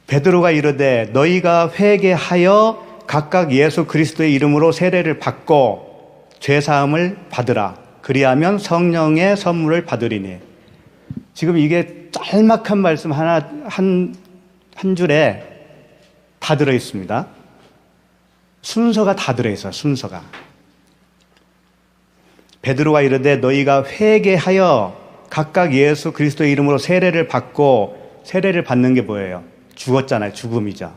베드로가 이르되 너희가 회개하여 각각 예수 그리스도의 이름으로 세례를 받고 죄사함을 받으라. 그리하면 성령의 선물을 받으리니. 지금 이게 짤막한 말씀 하나 한 줄에 다 들어 있습니다. 순서가 다 들어 있어요. 순서가. 베드로가 이르되 너희가 회개하여 각각 예수 그리스도의 이름으로 세례를 받고, 세례를 받는 게 뭐예요? 죽었잖아요. 죽음이죠.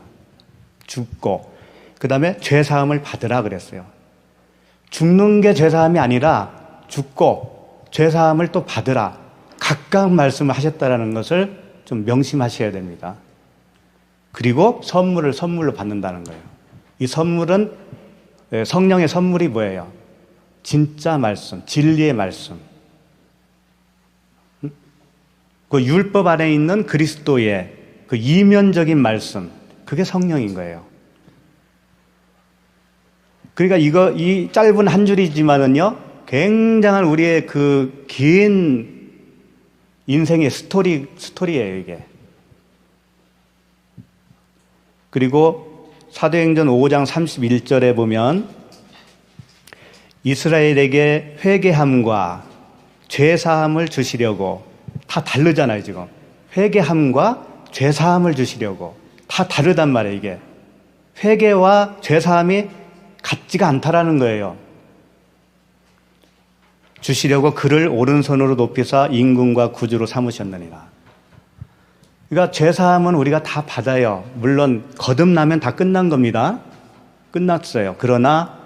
죽고 그 다음에 죄사함을 받으라 그랬어요. 죽는 게 죄사함이 아니라 죽고 죄사함을 또 받으라. 각각 말씀을 하셨다는 것을 좀 명심하셔야 됩니다. 그리고 선물로 받는다는 거예요. 이 선물은, 성령의 선물이 뭐예요? 진짜 말씀, 진리의 말씀. 그 율법 안에 있는 그리스도의 그 이면적인 말씀, 그게 성령인 거예요. 그러니까 이 짧은 한 줄이지만은요, 굉장한 우리의 그 긴 인생의 스토리예요, 이게. 그리고 사도행전 5장 31절에 보면 이스라엘에게 회개함과 죄사함을 주시려고, 다 다르잖아요, 지금. 회개함과 죄사함을 주시려고. 다 다르단 말이에요, 이게. 회개와 죄사함이 같지가 않다라는 거예요. 주시려고 그를 오른손으로 높이사 임금과 구주로 삼으셨느니라. 그러니까 죄사함은 우리가 다 받아요. 물론 거듭나면 다 끝난 겁니다. 끝났어요. 그러나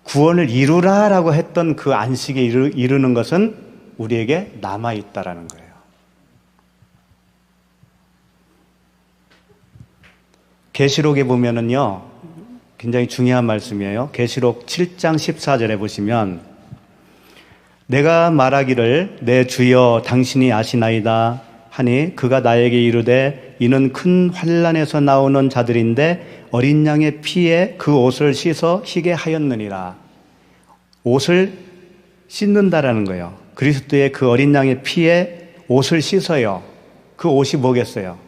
구원을 이루라라고 했던 그 안식에 이르는 것은 우리에게 남아있다라는 거예요. 계시록에 보면은요, 굉장히 중요한 말씀이에요. 계시록 7장 14절에 보시면 내가 말하기를 내 주여 당신이 아시나이다 하니 그가 나에게 이르되 이는 큰 환난에서 나오는 자들인데 어린 양의 피에 그 옷을 씻어 희게 하였느니라. 옷을 씻는다라는 거예요. 그리스도의 그 어린 양의 피에 옷을 씻어요. 그 옷이 뭐겠어요?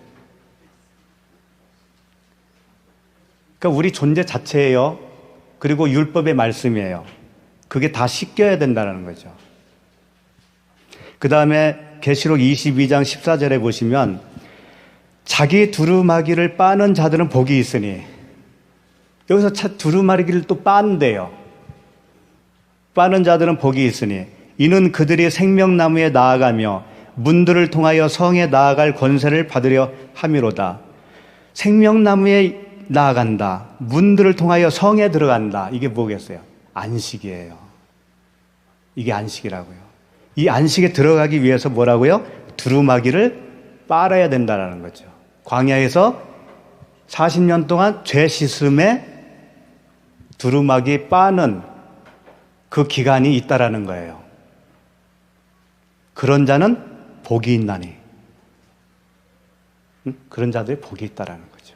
그러니까 우리 존재 자체예요. 그리고 율법의 말씀이에요. 그게 다 씻겨야 된다는 거죠. 그 다음에 계시록 22장 14절에 보시면 자기 두루마기를 빠는 자들은 복이 있으니, 여기서 두루마기를 또 빤대요. 빠는 자들은 복이 있으니 이는 그들이 생명나무에 나아가며 문들을 통하여 성에 나아갈 권세를 받으려 함이로다. 생명나무에 나아간다. 문들을 통하여 성에 들어간다. 이게 뭐겠어요? 안식이에요. 이게 안식이라고요. 이 안식에 들어가기 위해서 뭐라고요? 두루마기를 빨아야 된다는 거죠. 광야에서 40년 동안 죄 씻음에 두루마기 빠는 그 기간이 있다라는 거예요. 그런 자는 복이 있나니. 그런 자들이 복이 있다라는 거죠.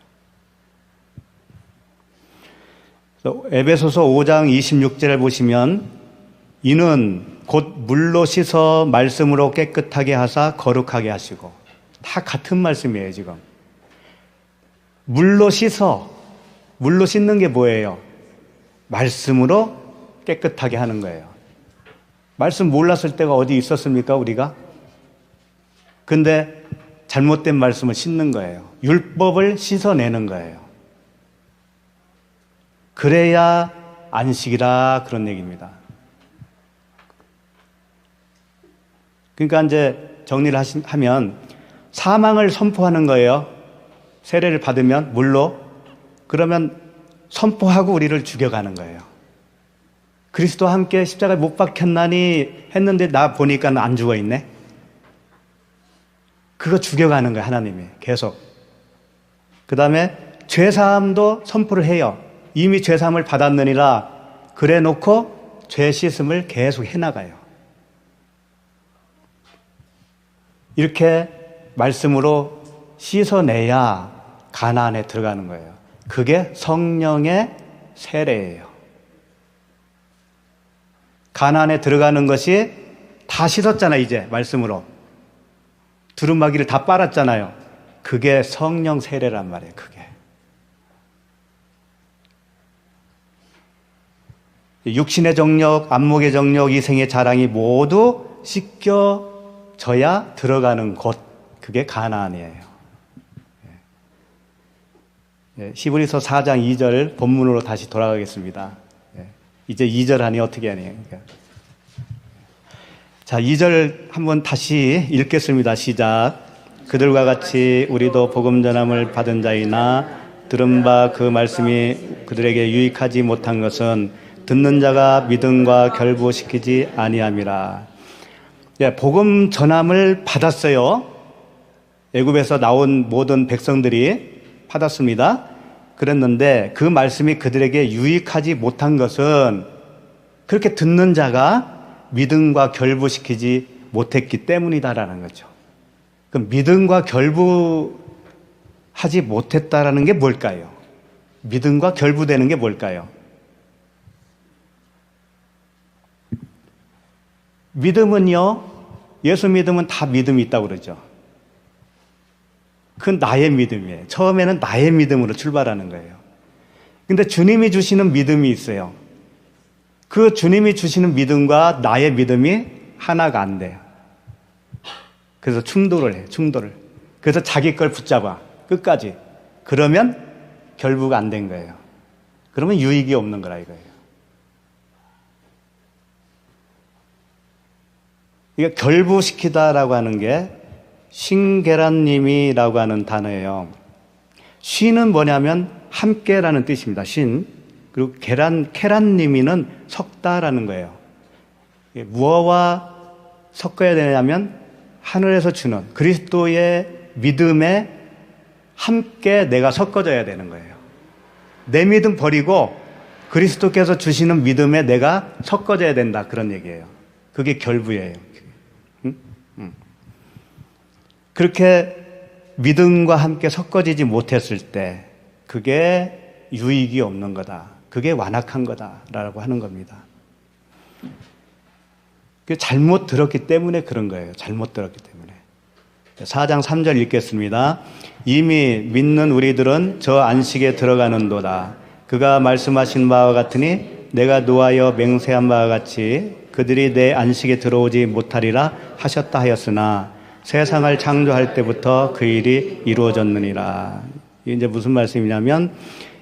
에베소서 5장 26절을 보시면 이는 곧 물로 씻어 말씀으로 깨끗하게 하사 거룩하게 하시고, 다 같은 말씀이에요. 지금 물로 씻는 게 뭐예요? 말씀으로 깨끗하게 하는 거예요. 말씀 몰랐을 때가 어디 있었습니까, 우리가? 근데 잘못된 말씀을 씻는 거예요. 율법을 씻어내는 거예요. 그래야 안식이라, 그런 얘기입니다. 그러니까 이제 정리를 하면 사망을 선포하는 거예요. 세례를 받으면 물로. 그러면 선포하고 우리를 죽여가는 거예요. 그리스도와 함께 십자가에 못 박혔나니 했는데 나 보니까 안 죽어있네. 그거 죽여가는 거예요, 하나님이 계속. 그 다음에 죄사함도 선포를 해요. 이미 죄사함을 받았느니라 그래 놓고 죄 씻음을 계속 해나가요. 이렇게 말씀으로 씻어내야 가나안에 들어가는 거예요. 그게 성령의 세례예요. 가나안에 들어가는 것이 다 씻었잖아요. 이제 말씀으로 두루마기를 다 빨았잖아요. 그게 성령 세례란 말이에요. 그게 육신의 정력, 안목의 정력, 이생의 자랑이 모두 씻겨져야 들어가는 곳, 그게 가나안이에요. 히브리서 4장 2절 본문으로 다시 돌아가겠습니다. 이제 2절 하니 어떻게 하니? 자, 2절 한번 다시 읽겠습니다. 시작. 그들과 같이 우리도 복음 전함을 받은 자이나 들은 바 그 말씀이 그들에게 유익하지 못한 것은 듣는 자가 믿음과 결부시키지 아니함이라. 복음 전함을 받았어요. 애굽에서 나온 모든 백성들이 받았습니다. 그랬는데 그 말씀이 그들에게 유익하지 못한 것은 그렇게 듣는 자가 믿음과 결부시키지 못했기 때문이다라는 거죠. 그럼 믿음과 결부하지 못했다라는 게 뭘까요? 믿음과 결부되는 게 뭘까요? 믿음은요, 예수 믿으면 다 믿음이 있다고 그러죠. 그건 나의 믿음이에요. 처음에는 나의 믿음으로 출발하는 거예요. 근데 주님이 주시는 믿음이 있어요. 그 주님이 주시는 믿음과 나의 믿음이 하나가 안 돼요. 그래서 충돌을 해요. 충돌을. 그래서 자기 걸 붙잡아. 끝까지. 그러면 결부가 안 된 거예요. 그러면 유익이 없는 거라 이거예요. 이게 결부시키다라고 하는 게 신계란님이라고 하는 단어예요. 신은 뭐냐면 함께라는 뜻입니다. 신. 그리고 계란님이는 섞다라는 거예요. 무엇과 섞어야 되냐면 하늘에서 주는 그리스도의 믿음에 함께 내가 섞어져야 되는 거예요. 내 믿음 버리고 그리스도께서 주시는 믿음에 내가 섞어져야 된다. 그런 얘기예요. 그게 결부예요. 그렇게 믿음과 함께 섞어지지 못했을 때 그게 유익이 없는 거다. 그게 완악한 거다라고 하는 겁니다. 잘못 들었기 때문에 그런 거예요. 잘못 들었기 때문에. 4장 3절 읽겠습니다. 이미 믿는 우리들은 저 안식에 들어가는도다. 그가 말씀하신 바와 같으니 내가 노하여 맹세한 바와 같이 그들이 내 안식에 들어오지 못하리라 하셨다 하였으나 세상을 창조할 때부터 그 일이 이루어졌느니라. 이게 이제 무슨 말씀이냐면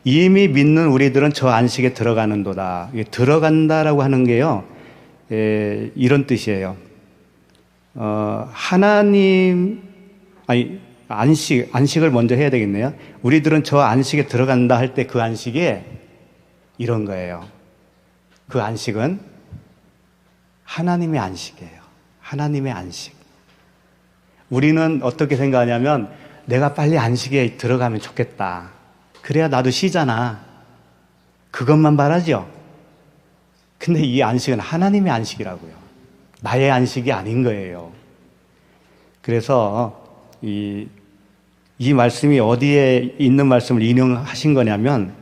이미 믿는 우리들은 저 안식에 들어가는도다. 들어간다라고 하는 게요. 이런 뜻이에요. 안식을 먼저 해야 되겠네요. 우리들은 저 안식에 들어간다 할 때 그 안식이 이런 거예요. 그 안식은 하나님의 안식이에요. 하나님의 안식. 우리는 어떻게 생각하냐면 내가 빨리 안식에 들어가면 좋겠다. 그래야 나도 쉬잖아. 그것만 바라죠. 근데 이 안식은 하나님의 안식이라고요. 나의 안식이 아닌 거예요. 그래서 이 말씀이 어디에 있는 말씀을 인용하신 거냐면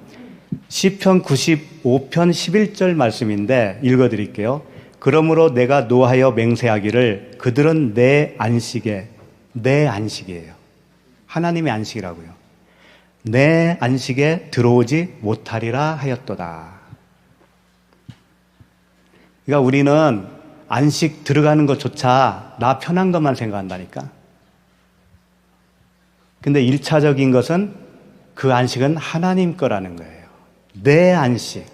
시편 95편 11절 말씀인데 읽어드릴게요. 그러므로 내가 노하여 맹세하기를 그들은 내 안식이에요. 하나님의 안식이라고요. 내 안식에 들어오지 못하리라 하였도다. 그러니까 우리는 안식 들어가는 것조차 나 편한 것만 생각한다니까. 근데 1차적인 것은 그 안식은 하나님 거라는 거예요. 내 안식.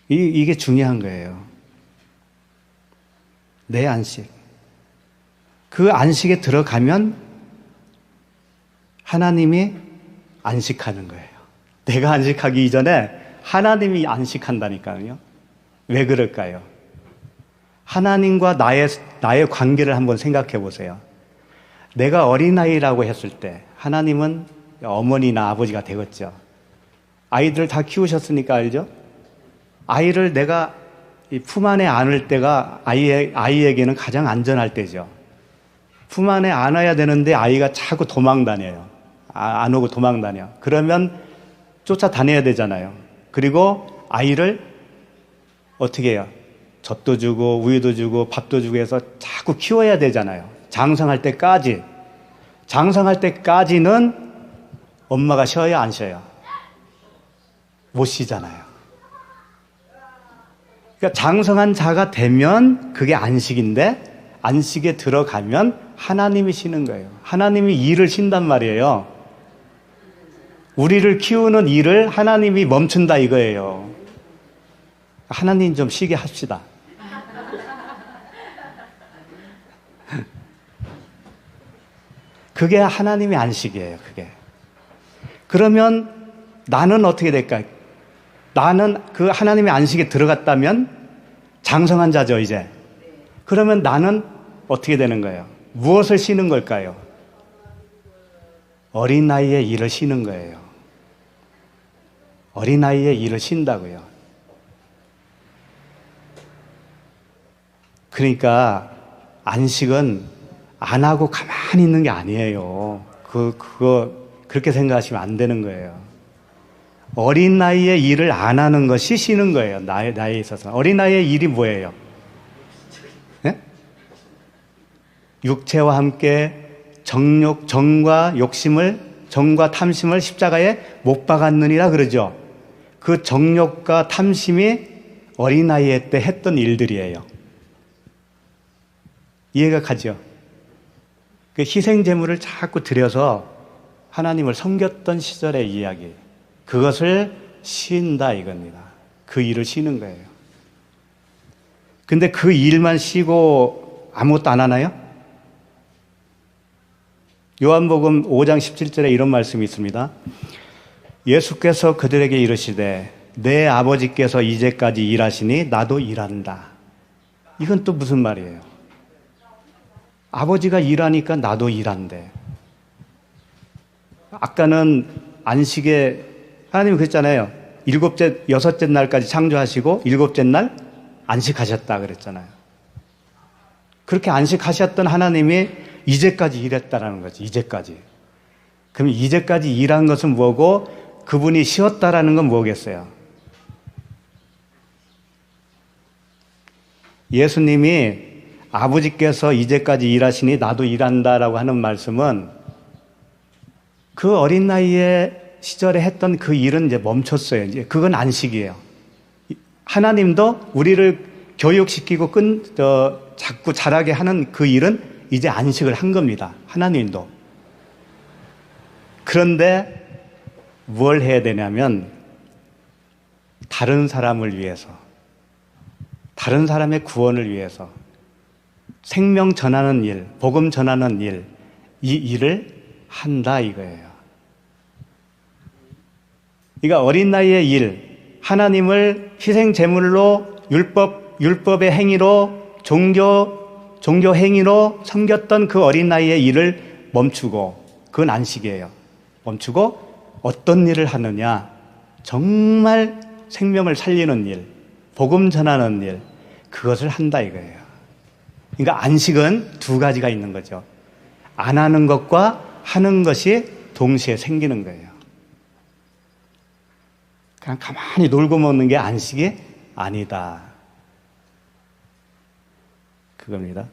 이게 중요한 거예요. 내 안식. 그 안식에 들어가면 하나님이 안식하는 거예요. 내가 안식하기 이전에 하나님이 안식한다니까요. 왜 그럴까요? 하나님과 나의 관계를 한번 생각해 보세요. 내가 어린아이라고 했을 때 하나님은 어머니나 아버지가 되겠죠. 아이들 다 키우셨으니까 알죠? 아이를 내가 품 안에 안을 때가 아이에게는 가장 안전할 때죠. 품 안에 안아야 되는데 아이가 자꾸 도망 다녀요. 안 오고 도망 다녀. 그러면 쫓아다녀야 되잖아요. 그리고 아이를 어떻게 해요? 젖도 주고 우유도 주고 밥도 주고 해서 자꾸 키워야 되잖아요. 장성할 때까지. 장성할 때까지는 엄마가 쉬어요, 안 쉬어요? 못 쉬잖아요. 그러니까 장성한 자가 되면 그게 안식인데 안식에 들어가면 하나님이 쉬는 거예요. 하나님이 일을 쉰단 말이에요. 우리를 키우는 일을 하나님이 멈춘다 이거예요. 하나님 좀 쉬게 합시다. 그게 하나님의 안식이에요. 그게. 그러면 나는 어떻게 될까요? 나는 그 하나님의 안식에 들어갔다면 장성한 자죠, 이제. 그러면 나는 어떻게 되는 거예요? 무엇을 쉬는 걸까요? 어린아이의 일을 쉬는 거예요. 어린아이의 일을 쉰다고요. 그러니까 안식은 안 하고 가만히 있는 게 아니에요. 그거 그렇게 생각하시면 안 되는 거예요. 어린아이의 일을 안 하는 것이 쉬는 거예요. 나에 있어서. 어린아이의 일이 뭐예요? 네? 육체와 함께 정과 탐심을 십자가에 못 박았느니라 그러죠. 그 정욕과 탐심이 어린아이 때 했던 일들이에요. 이해가 가죠? 그 희생제물을 자꾸 드려서 하나님을 섬겼던 시절의 이야기, 그것을 쉰다 이겁니다. 그 일을 쉬는 거예요. 근데 그 일만 쉬고 아무것도 안 하나요? 요한복음 5장 17절에 이런 말씀이 있습니다. 예수께서 그들에게 이르시되 내 아버지께서 이제까지 일하시니 나도 일한다. 이건 또 무슨 말이에요? 아버지가 일하니까 나도 일한대. 아까는 안식에 하나님이 그랬잖아요. 여섯째 날까지 창조하시고 일곱째 날 안식하셨다 그랬잖아요. 그렇게 안식하셨던 하나님이 이제까지 일했다라는 거지. 이제까지. 그럼 이제까지 일한 것은 뭐고 그분이 쉬었다라는 건 뭐겠어요? 예수님이 아버지께서 이제까지 일하시니 나도 일한다라고 하는 말씀은 그 어린 나이에 시절에 했던 그 일은 이제 멈췄어요. 이제 그건 안식이에요. 하나님도 우리를 교육시키고 자꾸 자라게 하는 그 일은 이제 안식을 한 겁니다. 하나님도. 그런데 뭘 해야 되냐면 다른 사람을 위해서, 다른 사람의 구원을 위해서 생명 전하는 일, 복음 전하는 일, 이 일을 한다 이거예요. 그러니까 어린 나이의 일, 하나님을 희생 제물로 율법의 행위로 종교 행위로 섬겼던 그 어린 나이의 일을 멈추고, 그건 안식이에요. 멈추고 어떤 일을 하느냐? 정말 생명을 살리는 일, 복음 전하는 일, 그것을 한다 이거예요. 그러니까 안식은 두 가지가 있는 거죠. 안 하는 것과 하는 것이 동시에 생기는 거예요. 그냥 가만히 놀고 먹는 게 안식이 아니다. 그겁니다.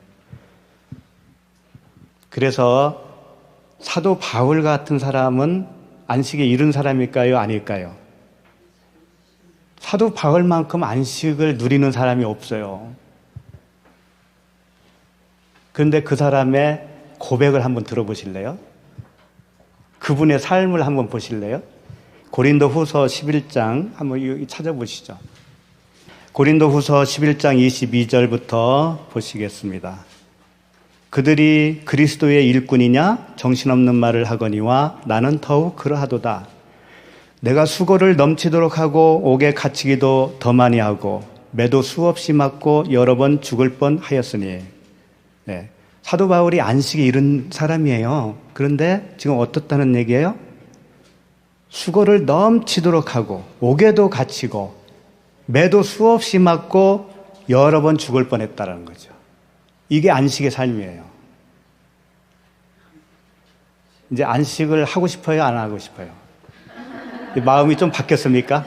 그래서 사도 바울 같은 사람은 안식에 이른 사람일까요? 아닐까요? 사도 바울만큼 안식을 누리는 사람이 없어요. 그런데 그 사람의 고백을 한번 들어보실래요? 그분의 삶을 한번 보실래요? 고린도 후서 11장 한번 찾아보시죠. 고린도 후서 11장 22절부터 보시겠습니다. 그들이 그리스도의 일꾼이냐 정신없는 말을 하거니와 나는 더욱 그러하도다. 내가 수고를 넘치도록 하고 옥에 갇히기도 더 많이 하고 매도 수없이 맞고 여러 번 죽을 뻔하였으니. 네. 사도 바울이 안식에 이른 사람이에요. 그런데 지금 어떻다는 얘기예요? 수고를 넘치도록 하고 옥에도 갇히고 매도 수없이 맞고 여러 번 죽을 뻔했다는 거죠. 이게 안식의 삶이에요. 이제 안식을 하고 싶어요? 안 하고 싶어요? 마음이 좀 바뀌었습니까?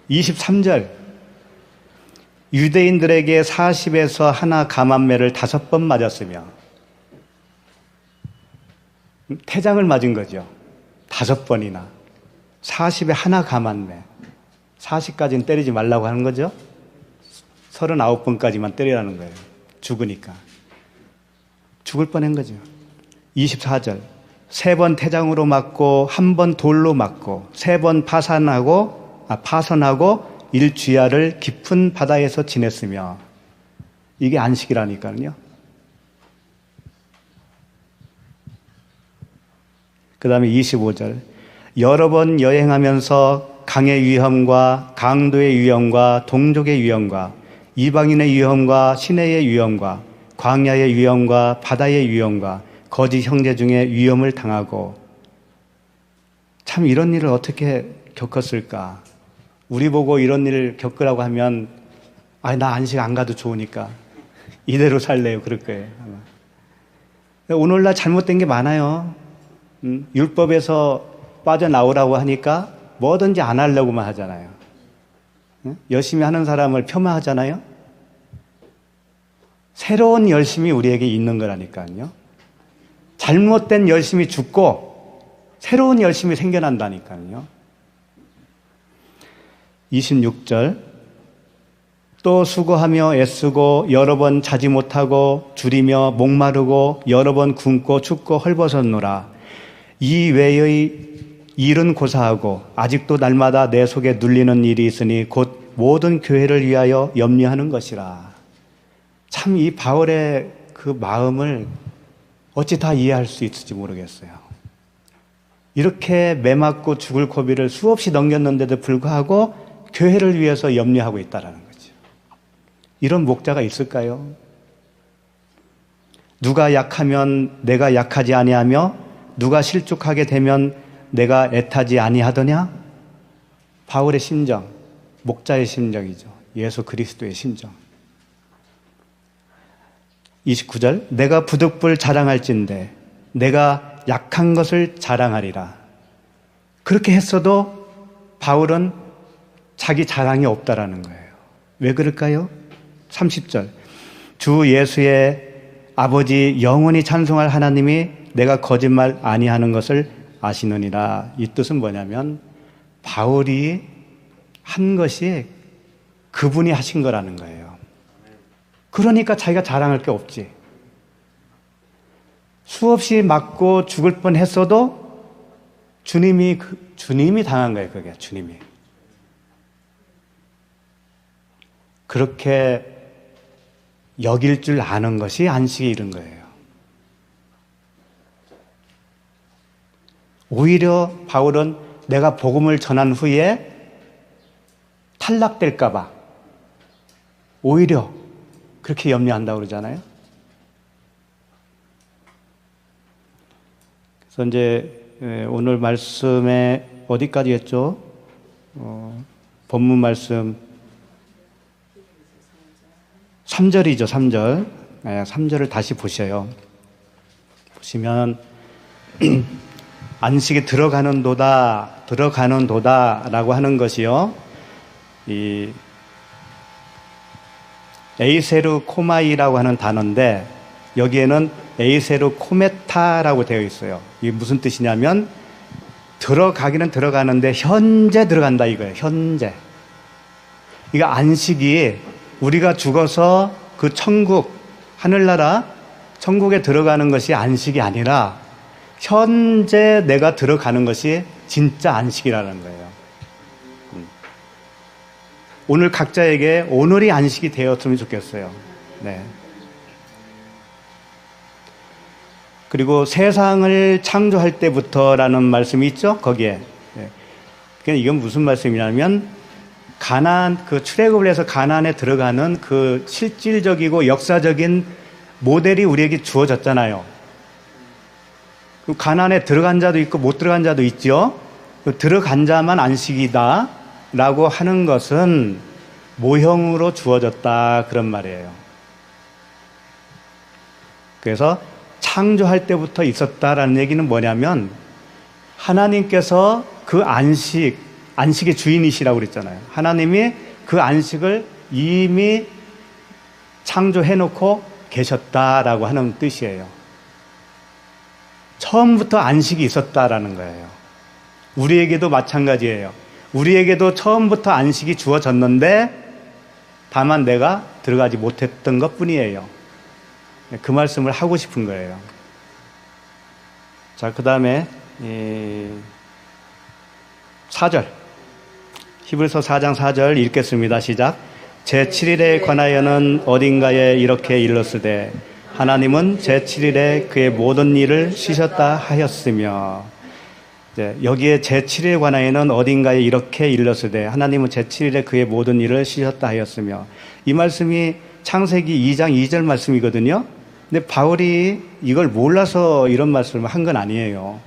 23절 유대인들에게 40에서 하나 감암매를 5번 맞았으며 태장을 맞은 거죠. 5번이나 40에 하나 감암매 40까지는 때리지 말라고 하는 거죠. 39번까지만 때리라는 거예요. 죽으니까 죽을 뻔한 거죠. 24절 3번 태장으로 맞고 1번 돌로 맞고 3번 파선하고 일주야를 깊은 바다에서 지냈으며. 이게 안식이라니까요. 그 다음에 25절 여러 번 여행하면서 강의 위험과 강도의 위험과 동족의 위험과 이방인의 위험과 시내의 위험과 광야의 위험과 바다의 위험과 거짓 형제 중에 위험을 당하고. 참 이런 일을 어떻게 겪었을까? 우리 보고 이런 일을 겪으라고 하면 나 안식 안 가도 좋으니까 이대로 살래요 그럴 거예요. 오늘날 잘못된 게 많아요. 율법에서 빠져나오라고 하니까 뭐든지 안 하려고만 하잖아요. 열심히 하는 사람을 폄하하잖아요. 새로운 열심이 우리에게 있는 거라니까요. 잘못된 열심이 죽고 새로운 열심이 생겨난다니까요. 26절 또 수고하며 애쓰고 여러 번 자지 못하고 줄이며 목마르고 여러 번 굶고 춥고 헐벗었노라. 이 외의 일은 고사하고 아직도 날마다 내 속에 눌리는 일이 있으니 곧 모든 교회를 위하여 염려하는 것이라. 참 이 바울의 그 마음을 어찌 다 이해할 수 있을지 모르겠어요. 이렇게 매맞고 죽을 고비를 수없이 넘겼는데도 불구하고 교회를 위해서 염려하고 있다는 거죠. 이런 목자가 있을까요? 누가 약하면 내가 약하지 아니하며 누가 실족하게 되면 내가 애타지 아니하더냐? 바울의 심정, 목자의 심정이죠. 예수 그리스도의 심정. 29절 내가 부득불 자랑할진대 내가 약한 것을 자랑하리라. 그렇게 했어도 바울은 자기 자랑이 없다라는 거예요. 왜 그럴까요? 30절 주 예수의 아버지 영원히 찬송할 하나님이 내가 거짓말 아니하는 것을 아시느니라. 이 뜻은 뭐냐면 바울이 한 것이 그분이 하신 거라는 거예요. 그러니까 자기가 자랑할 게 없지. 수없이 맞고 죽을 뻔했어도 주님이 당한 거예요. 그게 주님이. 그렇게 여길 줄 아는 것이 안식에 이른 거예요. 오히려 바울은 내가 복음을 전한 후에 탈락될까 봐 오히려 그렇게 염려한다고 그러잖아요. 그래서 이제 오늘 말씀에 어디까지 했죠? 본문 말씀 3절이죠. 3절. 3절을 다시 보셔요. 보시면 안식에 들어가는 도다라고 하는 것이요. 이 에이세르 코마이라고 하는 단어인데 여기에는 에이세르 코메타라고 되어 있어요. 이게 무슨 뜻이냐면 들어가기는 들어가는데 현재 들어간다 이거예요. 현재. 이거 안식이 우리가 죽어서 그 천국, 하늘나라 천국에 들어가는 것이 안식이 아니라 현재 내가 들어가는 것이 진짜 안식이라는 거예요. 오늘 각자에게 오늘이 안식이 되었으면 좋겠어요. 네. 그리고 세상을 창조할 때부터라는 말씀이 있죠. 거기에. 네. 그러니까 이건 무슨 말씀이냐면 가나안, 그 출애굽을 해서 가나안에 들어가는 그 실질적이고 역사적인 모델이 우리에게 주어졌잖아요. 그 가나안에 들어간 자도 있고 못 들어간 자도 있죠. 그 들어간 자만 안식이다 라고 하는 것은 모형으로 주어졌다 그런 말이에요. 그래서 창조할 때부터 있었다라는 얘기는 뭐냐면 하나님께서 그 안식의 주인이시라고 그랬잖아요. 하나님이 그 안식을 이미 창조해놓고 계셨다라고 하는 뜻이에요. 처음부터 안식이 있었다라는 거예요. 우리에게도 마찬가지예요. 우리에게도 처음부터 안식이 주어졌는데 다만 내가 들어가지 못했던 것뿐이에요. 그 말씀을 하고 싶은 거예요. 자, 그 다음에 4절 히브리서 4장 4절 읽겠습니다. 시작. 제7일에 관하여는 어딘가에 이렇게 일렀으되 하나님은 제7일에 그의 모든 일을 쉬셨다 하였으며. 여기에 제7일에 관하여는 어딘가에 이렇게 일렀으되 하나님은 제7일에 그의 모든 일을 쉬셨다 하였으며. 이 말씀이 창세기 2장 2절 말씀이거든요. 근데 바울이 이걸 몰라서 이런 말씀을 한 건 아니에요.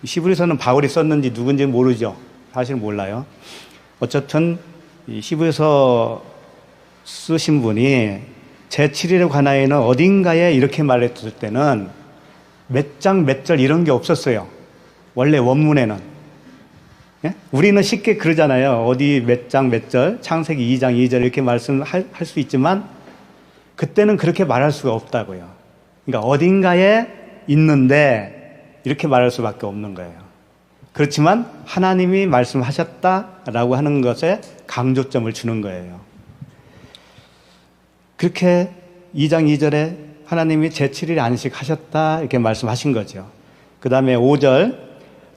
히브리서는 바울이 썼는지 누군지 모르죠. 사실 몰라요. 어쨌든 히브리서 쓰신 분이 제7일에 관하여는 어딘가에 이렇게 말했을 때는 몇 장 몇 절 이런 게 없었어요. 원래 원문에는. 예? 우리는 쉽게 그러잖아요. 어디 몇 장 몇 절, 창세기 2장 2절 이렇게 말씀할 수 있지만 그때는 그렇게 말할 수가 없다고요. 그러니까 어딘가에 있는데 이렇게 말할 수밖에 없는 거예요. 그렇지만 하나님이 말씀하셨다라고 하는 것에 강조점을 주는 거예요. 그렇게 2장 2절에 하나님이 제7일 안식하셨다 이렇게 말씀하신 거죠. 그 다음에 5절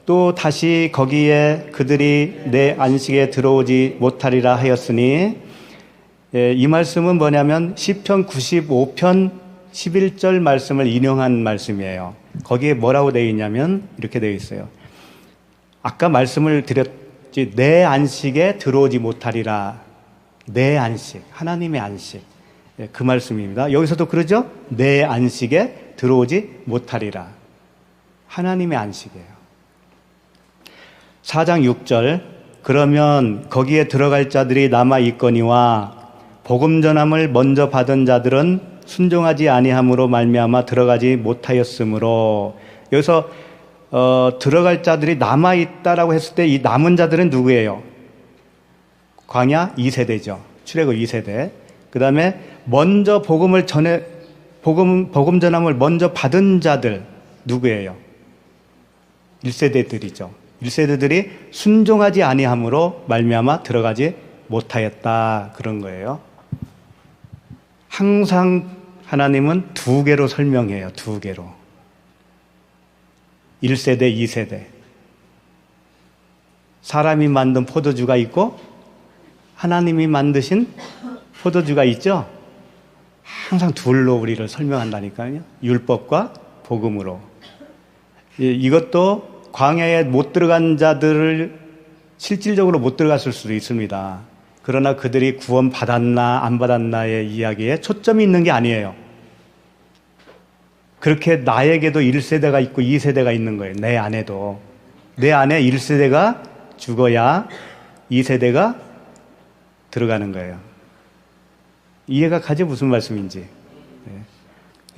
또 다시 거기에 그들이 내 안식에 들어오지 못하리라 하였으니, 이 말씀은 뭐냐면 시편 95편 11절 말씀을 인용한 말씀이에요. 거기에 뭐라고 되어 있냐면 이렇게 되어 있어요. 아까 말씀을 드렸지, 내 안식에 들어오지 못하리라. 내 안식, 하나님의 안식, 그 말씀입니다. 여기서도 그러죠? 내 안식에 들어오지 못하리라. 하나님의 안식이에요. 4장 6절 그러면 거기에 들어갈 자들이 남아 있거니와 복음 전함을 먼저 받은 자들은 순종하지 아니함으로 말미암아 들어가지 못하였으므로, 여기서 들어갈 자들이 남아 있다라고 했을 때 이 남은 자들은 누구예요? 광야 2세대죠. 출애굽 2세대. 그 다음에 먼저 복음 전함을 먼저 받은 자들 누구예요? 1세대들이죠. 1세대들이 순종하지 아니함으로 말미암아 들어가지 못하였다, 그런 거예요. 항상 하나님은 두 개로 설명해요. 두 개로. 1세대, 2세대. 사람이 만든 포도주가 있고 하나님이 만드신 포도주가 있죠. 항상 둘로 우리를 설명한다니까요. 율법과 복음으로. 이것도 광야에 못 들어간 자들을 실질적으로 못 들어갔을 수도 있습니다. 그러나 그들이 구원 받았나 안 받았나의 이야기에 초점이 있는 게 아니에요. 그렇게 나에게도 1세대가 있고 2세대가 있는 거예요. 내 안에도. 내 안에 1세대가 죽어야 2세대가 들어가는 거예요. 이해가 가지? 무슨 말씀인지.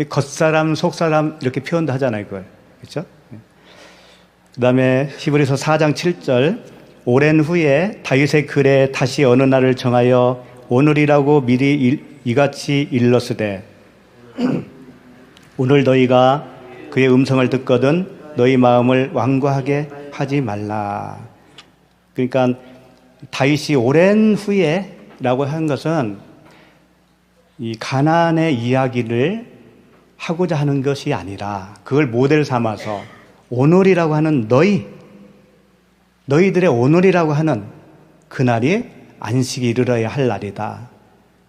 겉사람 속사람 이렇게 표현도 하잖아요, 그걸. 그렇죠? 그 다음에 히브리서 4장 7절 오랜 후에 다윗의 글에 다시 어느 날을 정하여 오늘이라고 미리 이같이 일렀으되 오늘 너희가 그의 음성을 듣거든 너희 마음을 완고하게 하지 말라. 그러니까 다윗이 오랜 후에 라고 한 것은 이 가나안의 이야기를 하고자 하는 것이 아니라 그걸 모델 삼아서 오늘이라고 하는 너희들의 오늘이라고 하는 그날이 안식이 이르러야 할 날이다.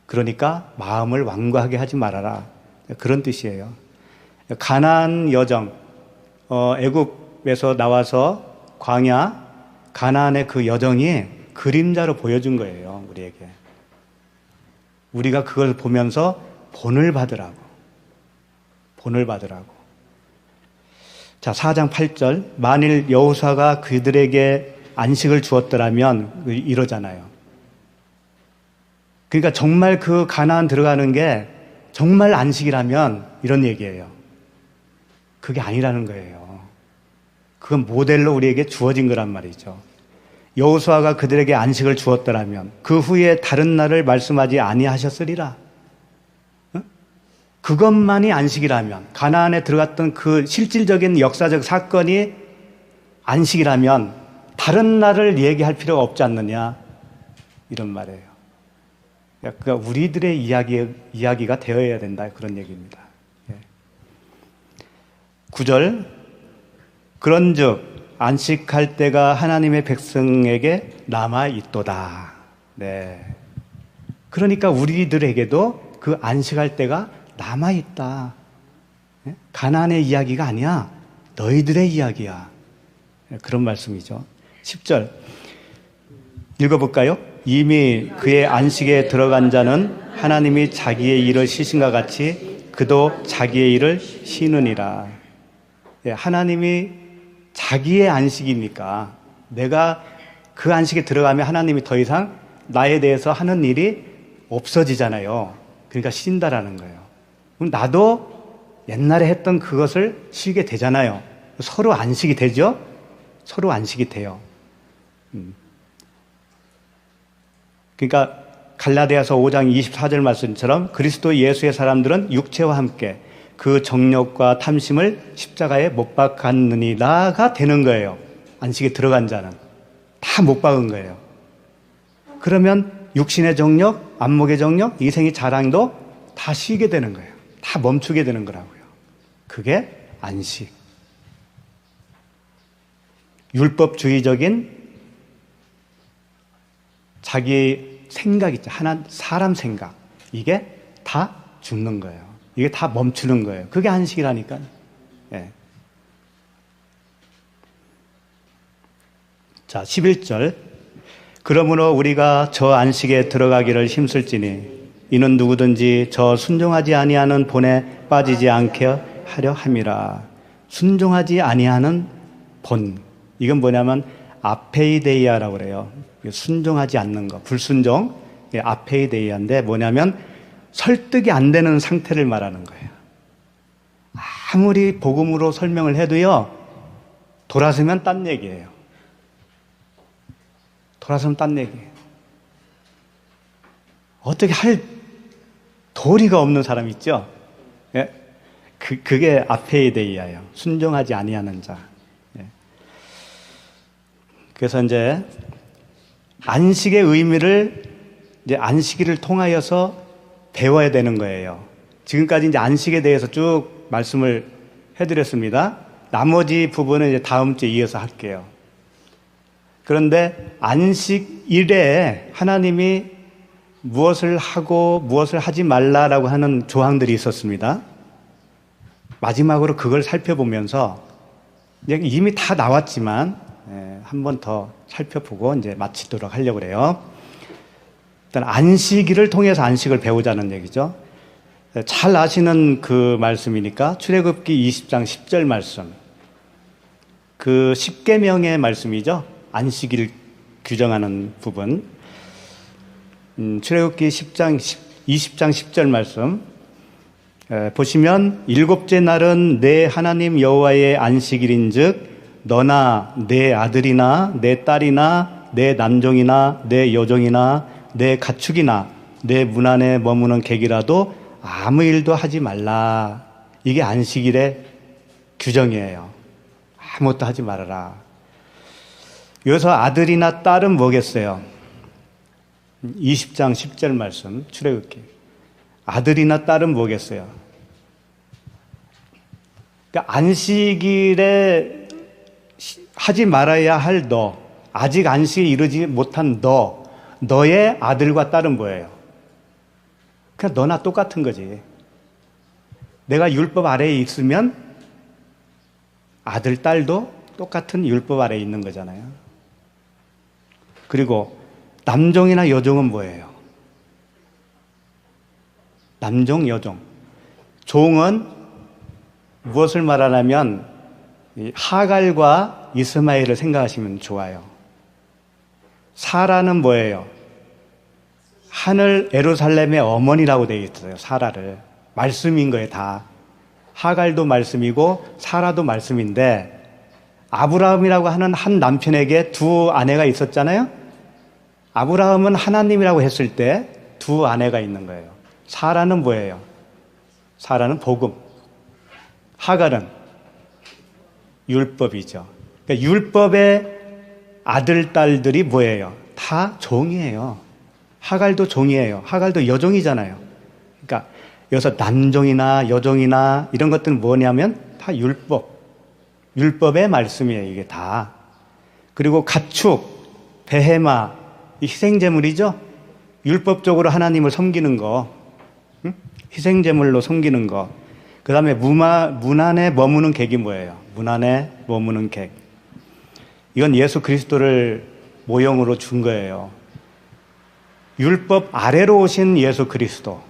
그러니까 마음을 완고하게 하지 말아라. 그런 뜻이에요. 가나안 여정, 애굽에서 나와서 광야, 가나안의 그 여정이 그림자로 보여준 거예요, 우리에게. 우리가 그걸 보면서 본을 받으라고. 자, 4장 8절 만일 여호수아가 그들에게 안식을 주었더라면 이러잖아요. 그러니까 정말 그 가나안 들어가는 게 정말 안식이라면 이런 얘기예요. 그게 아니라는 거예요. 그건 모델로 우리에게 주어진 거란 말이죠. 여호수아가 그들에게 안식을 주었더라면 그 후에 다른 날을 말씀하지 아니하셨으리라. 그것만이 안식이라면, 가나안에 들어갔던 그 실질적인 역사적 사건이 안식이라면 다른 날을 얘기할 필요가 없지 않느냐, 이런 말이에요. 그러니까 우리들의 이야기가 되어야 된다, 그런 얘기입니다. 9절 그런즉 안식할 때가 하나님의 백성에게 남아 있도다. 네. 그러니까 우리들에게도 그 안식할 때가 남아 있다. 가나안의 이야기가 아니야. 너희들의 이야기야. 그런 말씀이죠. 10절 읽어볼까요? 이미 그의 안식에 들어간 자는 하나님이 자기의 일을 쉬신과 같이 그도 자기의 일을 쉬느니라. 하나님이 자기의 안식이니까 내가 그 안식에 들어가면 하나님이 더 이상 나에 대해서 하는 일이 없어지잖아요. 그러니까 쉰다라는 거예요. 그럼 나도 옛날에 했던 그것을 쉬게 되잖아요. 서로 안식이 되죠? 서로 안식이 돼요. 그러니까 갈라디아서 5장 24절 말씀처럼 그리스도 예수의 사람들은 육체와 함께 그 정욕과 탐심을 십자가에 못 박았느니라가 되는 거예요. 안식에 들어간 자는 다 못 박은 거예요. 그러면 육신의 정욕, 안목의 정욕, 이생의 자랑도 다 쉬게 되는 거예요. 다 멈추게 되는 거라고요. 그게 안식. 율법주의적인 자기 생각 있죠. 사람 생각. 이게 다 죽는 거예요. 이게 다 멈추는 거예요. 그게 안식이라니까요. 예. 자, 11절. 그러므로 우리가 저 안식에 들어가기를 힘쓸지니 이는 누구든지 저 순종하지 아니하는 본에 빠지지 않게 하려 함이라. 순종하지 아니하는 본. 이건 뭐냐면 아페이데이아라고 그래요. 순종하지 않는 거. 불순종. 아페이데이아인데 뭐냐면 설득이 안 되는 상태를 말하는 거예요. 아무리 복음으로 설명을 해도요. 돌아서면 딴 얘기예요. 돌아서면 딴 얘기예요. 어떻게 할 도리가 없는 사람 있죠? 예? 그게 아페이데이아예요. 순종하지 아니하는 자. 예. 그래서 이제 안식의 의미를 이제 안식일을 통하여서 배워야 되는 거예요. 지금까지 이제 안식에 대해서 쭉 말씀을 해드렸습니다. 나머지 부분은 이제 다음 주에 이어서 할게요. 그런데 안식일에 하나님이 무엇을 하고 무엇을 하지 말라라고 하는 조항들이 있었습니다. 마지막으로 그걸 살펴보면서 이미 다 나왔지만 한 번 더 살펴보고 이제 마치도록 하려고 그래요. 일단 안식일을 통해서 안식을 배우자는 얘기죠. 잘 아시는 그 말씀이니까 출애굽기 20장 10절 말씀. 그 10계명의 말씀이죠. 안식일 규정하는 부분. 출애굽기 20장 10절 말씀. 보시면 일곱째 날은 내 하나님 여호와의 안식일인즉 너나 내 아들이나 내 딸이나 내 남종이나 내 여종이나 내 가축이나 내 문 안에 머무는 객이라도 아무 일도 하지 말라. 이게 안식일의 규정이에요. 아무것도 하지 말아라. 여기서 아들이나 딸은 뭐겠어요? 20장 10절 말씀 출애굽기. 아들이나 딸은 뭐겠어요? 그러니까 안식일에 하지 말아야 할 너, 아직 안식에 이르지 못한 너의 아들과 딸은 뭐예요? 그냥 너나 똑같은 거지. 내가 율법 아래에 있으면 아들, 딸도 똑같은 율법 아래에 있는 거잖아요. 그리고 남종이나 여종은 뭐예요? 남종, 여종. 종은 무엇을 말하냐면 하갈과 이스마엘을 생각하시면 좋아요. 사라는 뭐예요? 하늘 예루살렘의 어머니라고 되어 있어요. 사라를. 말씀인 거예요, 다. 하갈도 말씀이고 사라도 말씀인데 아브라함이라고 하는 한 남편에게 두 아내가 있었잖아요. 아브라함은 하나님이라고 했을 때 두 아내가 있는 거예요. 사라는 뭐예요? 사라는 복음. 하갈은 율법이죠. 그러니까 율법의 아들, 딸들이 뭐예요? 다 종이에요. 하갈도 종이에요. 하갈도 여종이잖아요. 그러니까 여기서 남종이나 여종이나 이런 것들은 뭐냐면 다 율법의 말씀이에요. 이게 다. 그리고 가축, 베헤마, 이 희생제물이죠. 율법적으로 하나님을 섬기는 거, 희생제물로 섬기는 거. 그 다음에 문 안에 머무는 객이 뭐예요? 문 안에 머무는 객. 이건 예수 그리스도를 모형으로 준 거예요. 율법 아래로 오신 예수 그리스도.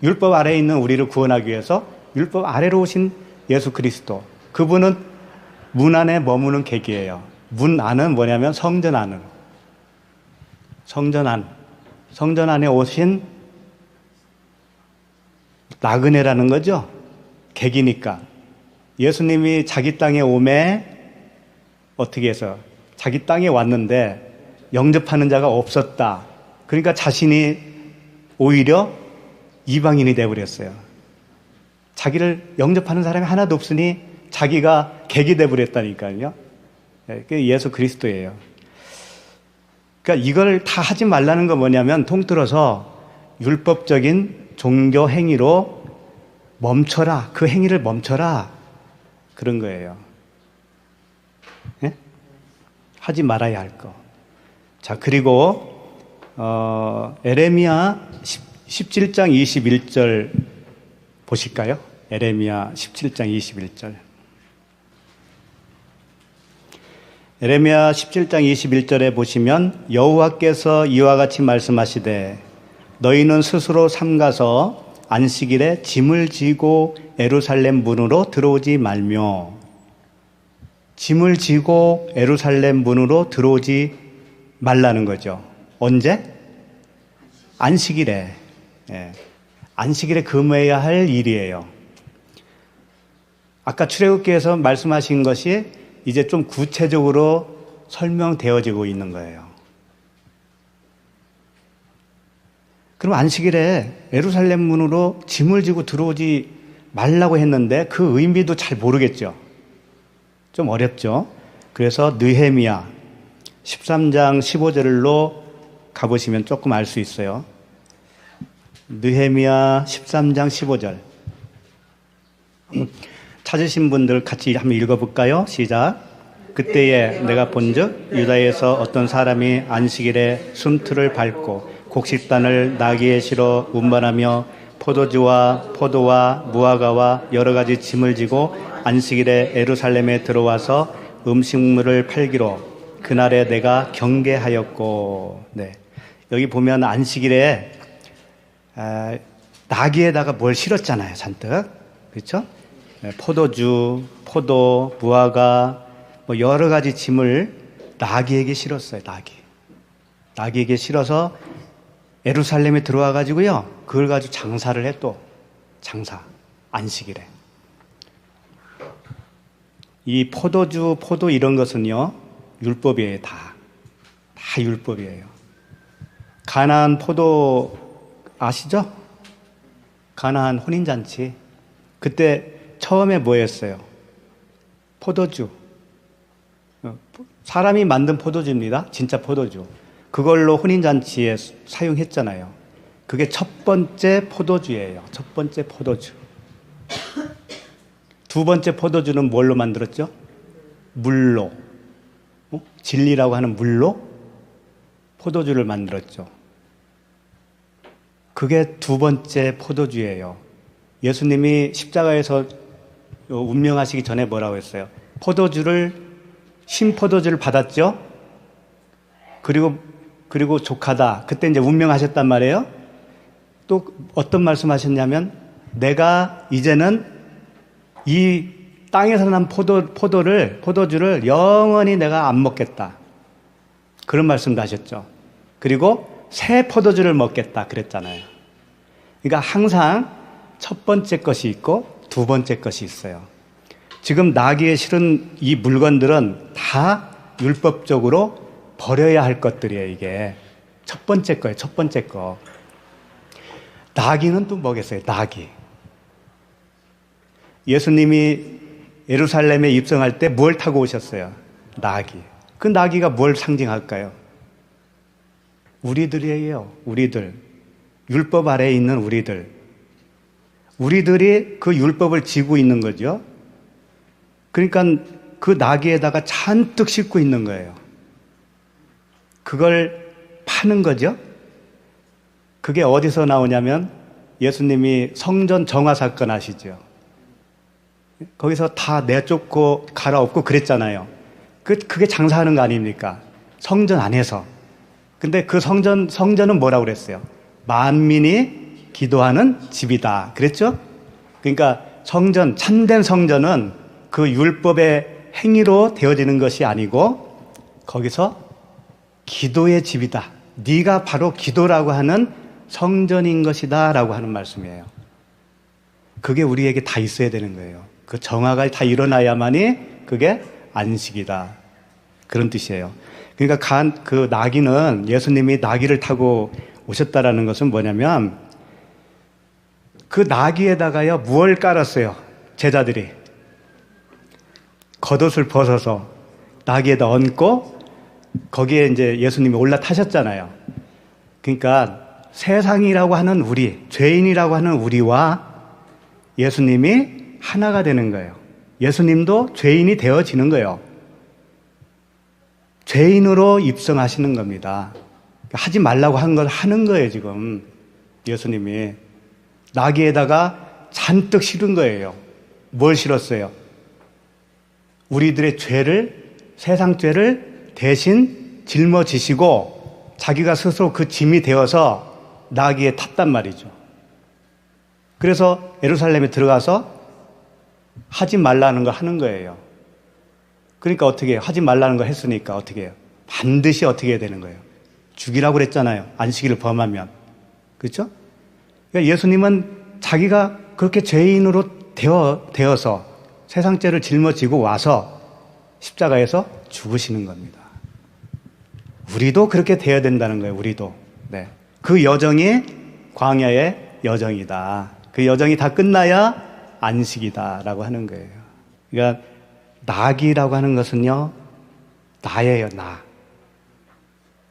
율법 아래에 있는 우리를 구원하기 위해서 율법 아래로 오신 예수 그리스도. 그분은 문 안에 머무는 객이에요. 문 안은 뭐냐면 성전 안으로. 성전 안에 오신 나그네라는 거죠. 객이니까. 예수님이 자기 땅에 오매 어떻게 해서 자기 땅에 왔는데 영접하는 자가 없었다. 그러니까 자신이 오히려 이방인이 되어버렸어요. 자기를 영접하는 사람이 하나도 없으니 자기가 객이 되어버렸다니까요. 그게 예수 그리스도예요. 그러니까 이걸 다 하지 말라는 건 뭐냐면 통틀어서 율법적인 종교 행위로 멈춰라. 그 행위를 멈춰라. 그런 거예요. 예? 하지 말아야 할 거. 자, 그리고 에레미야 17장 21절 보실까요? 에레미야 17장 21절. 에레미야 17장 21절에 보시면 여호와께서 이와 같이 말씀하시되 너희는 스스로 삼가서 안식일에 짐을 지고 예루살렘 문으로 들어오지 말며. 짐을 지고 예루살렘 문으로 들어오지 말라는 거죠. 언제? 안식일에. 예. 안식일에 금해야 할 일이에요. 아까 출애굽기에서 말씀하신 것이 이제 좀 구체적으로 설명되어지고 있는 거예요. 그럼 안식일에 예루살렘 문으로 짐을 지고 들어오지 말라고 했는데 그 의미도 잘 모르겠죠. 좀 어렵죠. 그래서 느헤미야 13장 15절로 가보시면 조금 알 수 있어요. 느헤미야 13장 15절. 찾으신 분들 같이 한번 읽어볼까요? 시작. 그때에 내가 본즉 유다에서 어떤 사람이 안식일에 숨틀을 밟고 곡식단을 나귀에 실어 운반하며 포도주와 포도와 무화과와 여러 가지 짐을 지고 안식일에 예루살렘에 들어와서 음식물을 팔기로 그날에 내가 경계하였고. 네. 여기 보면 안식일에 나귀에다가 뭘 실었잖아요, 잔뜩. 그렇죠? 포도주, 포도, 무화과, 뭐 여러 가지 짐을 나귀에게 실었어요. 나귀에게 실어서 예루살렘에 들어와 가지고요, 그걸 가지고 장사를 해. 또 장사, 안식일에. 이 포도주, 포도 이런 것은요 율법이에요. 다 율법이에요. 가나안 포도 아시죠? 가나안 혼인잔치. 그때 처음에 뭐였어요? 포도주. 사람이 만든 포도주입니다. 진짜 포도주. 그걸로 혼인잔치에 사용했잖아요. 그게 첫 번째 포도주예요. 첫 번째 포도주. 두 번째 포도주는 뭘로 만들었죠? 물로. 진리라고 하는 물로 포도주를 만들었죠. 그게 두 번째 포도주예요. 예수님이 십자가에서 운명하시기 전에 뭐라고 했어요? 신포도주를 받았죠? 그리고 족하다. 그때 이제 운명하셨단 말이에요. 또 어떤 말씀 하셨냐면, 내가 이제는 이 땅에서 난 포도주를 영원히 내가 안 먹겠다. 그런 말씀도 하셨죠. 그리고 새 포도주를 먹겠다. 그랬잖아요. 그러니까 항상 첫 번째 것이 있고 두 번째 것이 있어요. 지금 나귀에 실은 이 물건들은 다 율법적으로 버려야 할 것들이에요. 이게 첫 번째 거예요. 첫 번째 거. 나귀는 또 뭐겠어요? 나귀. 예수님이 예루살렘에 입성할 때 뭘 타고 오셨어요? 나귀. 그 나귀가 뭘 상징할까요? 우리들이에요. 우리들. 율법 아래에 있는 우리들. 우리들이 그 율법을 지고 있는 거죠. 그러니까 그 나귀에다가 잔뜩 싣고 있는 거예요. 그걸 파는 거죠. 그게 어디서 나오냐면 예수님이 성전 정화 사건 아시죠? 거기서 다 내쫓고 갈아엎고 그랬잖아요. 그게 장사하는 거 아닙니까? 성전 안에서. 근데 그 성전은 뭐라고 그랬어요? 만민이 기도하는 집이다. 그랬죠? 그러니까 참된 성전은 그 율법의 행위로 되어지는 것이 아니고 거기서 기도의 집이다. 네가 바로 기도라고 하는 성전인 것이다 라고 하는 말씀이에요. 그게 우리에게 다 있어야 되는 거예요. 그 정화가 다 일어나야만이 그게 안식이다. 그런 뜻이에요. 그러니까 그 나귀는 예수님이 나귀를 타고 오셨다라는 것은 뭐냐면 그 나귀에다가요 무엇을 깔았어요. 제자들이 겉옷을 벗어서 나귀에다 얹고 거기에 이제 예수님이 올라타셨잖아요. 그러니까 세상이라고 하는 우리, 죄인이라고 하는 우리와 예수님이 하나가 되는 거예요. 예수님도 죄인이 되어지는 거예요. 죄인으로 입성하시는 겁니다. 하지 말라고 한 걸 하는 거예요, 지금. 예수님이. 나귀에다가 잔뜩 실은 거예요. 뭘 실었어요? 우리들의 죄를, 세상 죄를 대신 짊어지시고 자기가 스스로 그 짐이 되어서 나귀에 탔단 말이죠. 그래서 예루살렘에 들어가서 하지 말라는 걸 하는 거예요. 그러니까 어떻게 해요? 하지 말라는 거 했으니까 어떻게 해요? 반드시 어떻게 해야 되는 거예요? 죽이라고 그랬잖아요. 안식일을 범하면. 그렇죠? 그러니까 예수님은 자기가 그렇게 죄인으로 되어서 세상 죄를 짊어지고 와서 십자가에서 죽으시는 겁니다. 우리도 그렇게 되어야 된다는 거예요. 우리도. 네. 그 여정이 광야의 여정이다. 그 여정이 다 끝나야 안식이다라고 하는 거예요. 그러니까 나귀라고 하는 것은요, 나예요, 나.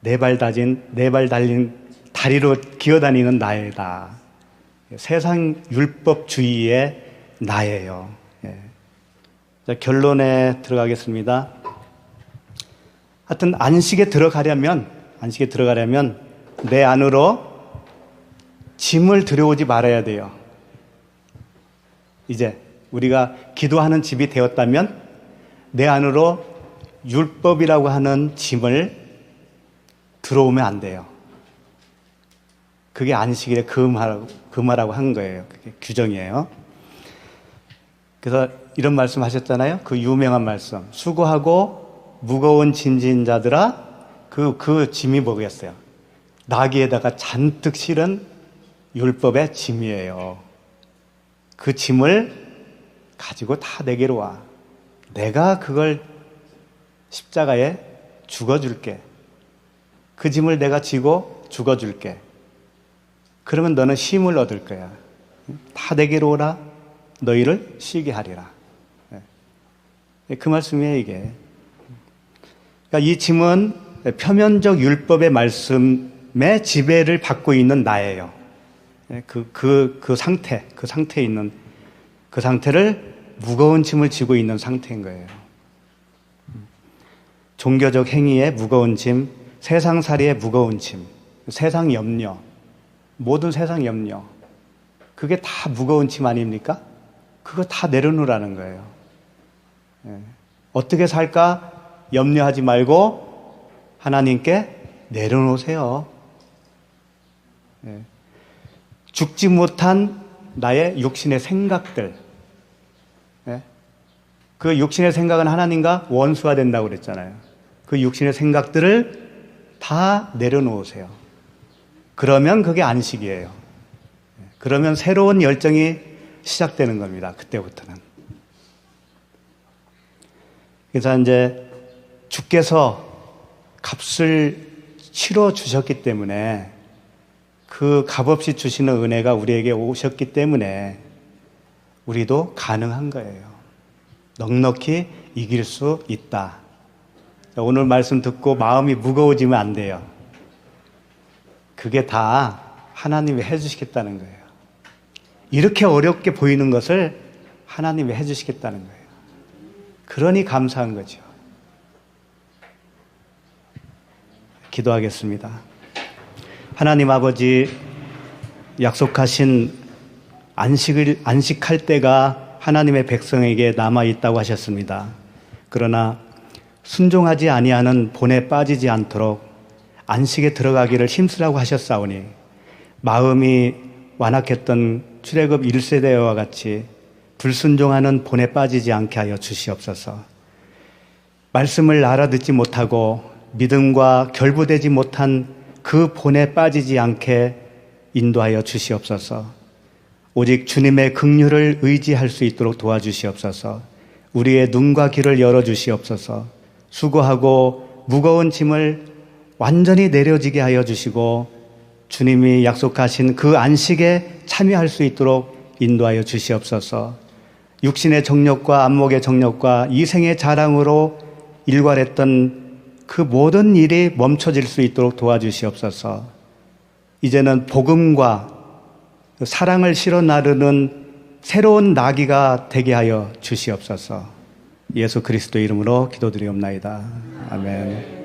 네 발 달린 다리로 기어다니는 나이다. 세상 율법주의의 나예요. 예. 자, 결론에 들어가겠습니다. 하여튼 안식에 들어가려면 내 안으로 짐을 들여오지 말아야 돼요. 이제 우리가 기도하는 집이 되었다면 내 안으로 율법이라고 하는 짐을 들어오면 안 돼요. 그게 안식일에 금하라고 한 거예요. 그게 규정이에요. 그래서 이런 말씀 하셨잖아요. 그 유명한 말씀. 수고하고 무거운 짐진 자들아, 그 짐이 뭐겠어요? 나귀에다가 잔뜩 실은 율법의 짐이에요. 그 짐을 가지고 다 내게로 와. 내가 그걸 십자가에 죽어줄게. 그 짐을 내가 지고 죽어줄게. 그러면 너는 쉼을 얻을 거야. 다 내게로 오라. 너희를 쉬게 하리라. 그 말씀이에요, 이게. 그러니까 이 짐은 표면적 율법의 말씀의 지배를 받고 있는 나예요. 그 상태에 있는 그 상태를 무거운 짐을 지고 있는 상태인 거예요. 종교적 행위의 무거운 짐, 세상살이의 무거운 짐, 세상 염려, 모든 세상 염려, 그게 다 무거운 짐 아닙니까? 그거 다 내려놓으라는 거예요. 어떻게 살까 염려하지 말고 하나님께 내려놓으세요. 죽지 못한 나의 육신의 생각들, 그 육신의 생각은 하나님과 원수가 된다고 그랬잖아요. 그 육신의 생각들을 다 내려놓으세요. 그러면 그게 안식이에요. 그러면 새로운 열정이 시작되는 겁니다. 그때부터는. 그래서 이제 주께서 값을 치러 주셨기 때문에 그 값없이 주시는 은혜가 우리에게 오셨기 때문에 우리도 가능한 거예요. 넉넉히 이길 수 있다. 오늘 말씀 듣고 마음이 무거워지면 안 돼요. 그게 다 하나님이 해주시겠다는 거예요. 이렇게 어렵게 보이는 것을 하나님이 해주시겠다는 거예요. 그러니 감사한 거죠. 기도하겠습니다. 하나님 아버지, 약속하신 안식할 때가 하나님의 백성에게 남아있다고 하셨습니다. 그러나 순종하지 아니하는 본에 빠지지 않도록 안식에 들어가기를 힘쓰라고 하셨사오니 마음이 완악했던 출애굽 1세대와 같이 불순종하는 본에 빠지지 않게 하여 주시옵소서. 말씀을 알아듣지 못하고 믿음과 결부되지 못한 그 본에 빠지지 않게 인도하여 주시옵소서. 오직 주님의 긍휼을 의지할 수 있도록 도와주시옵소서. 우리의 눈과 귀를 열어주시옵소서. 수고하고 무거운 짐을 완전히 내려지게 하여 주시고 주님이 약속하신 그 안식에 참여할 수 있도록 인도하여 주시옵소서. 육신의 정욕과 안목의 정욕과 이생의 자랑으로 일괄했던 그 모든 일이 멈춰질 수 있도록 도와주시옵소서. 이제는 복음과 사랑을 실어 나르는 새로운 나귀가 되게 하여 주시옵소서. 예수 그리스도 이름으로 기도드리옵나이다. 아멘.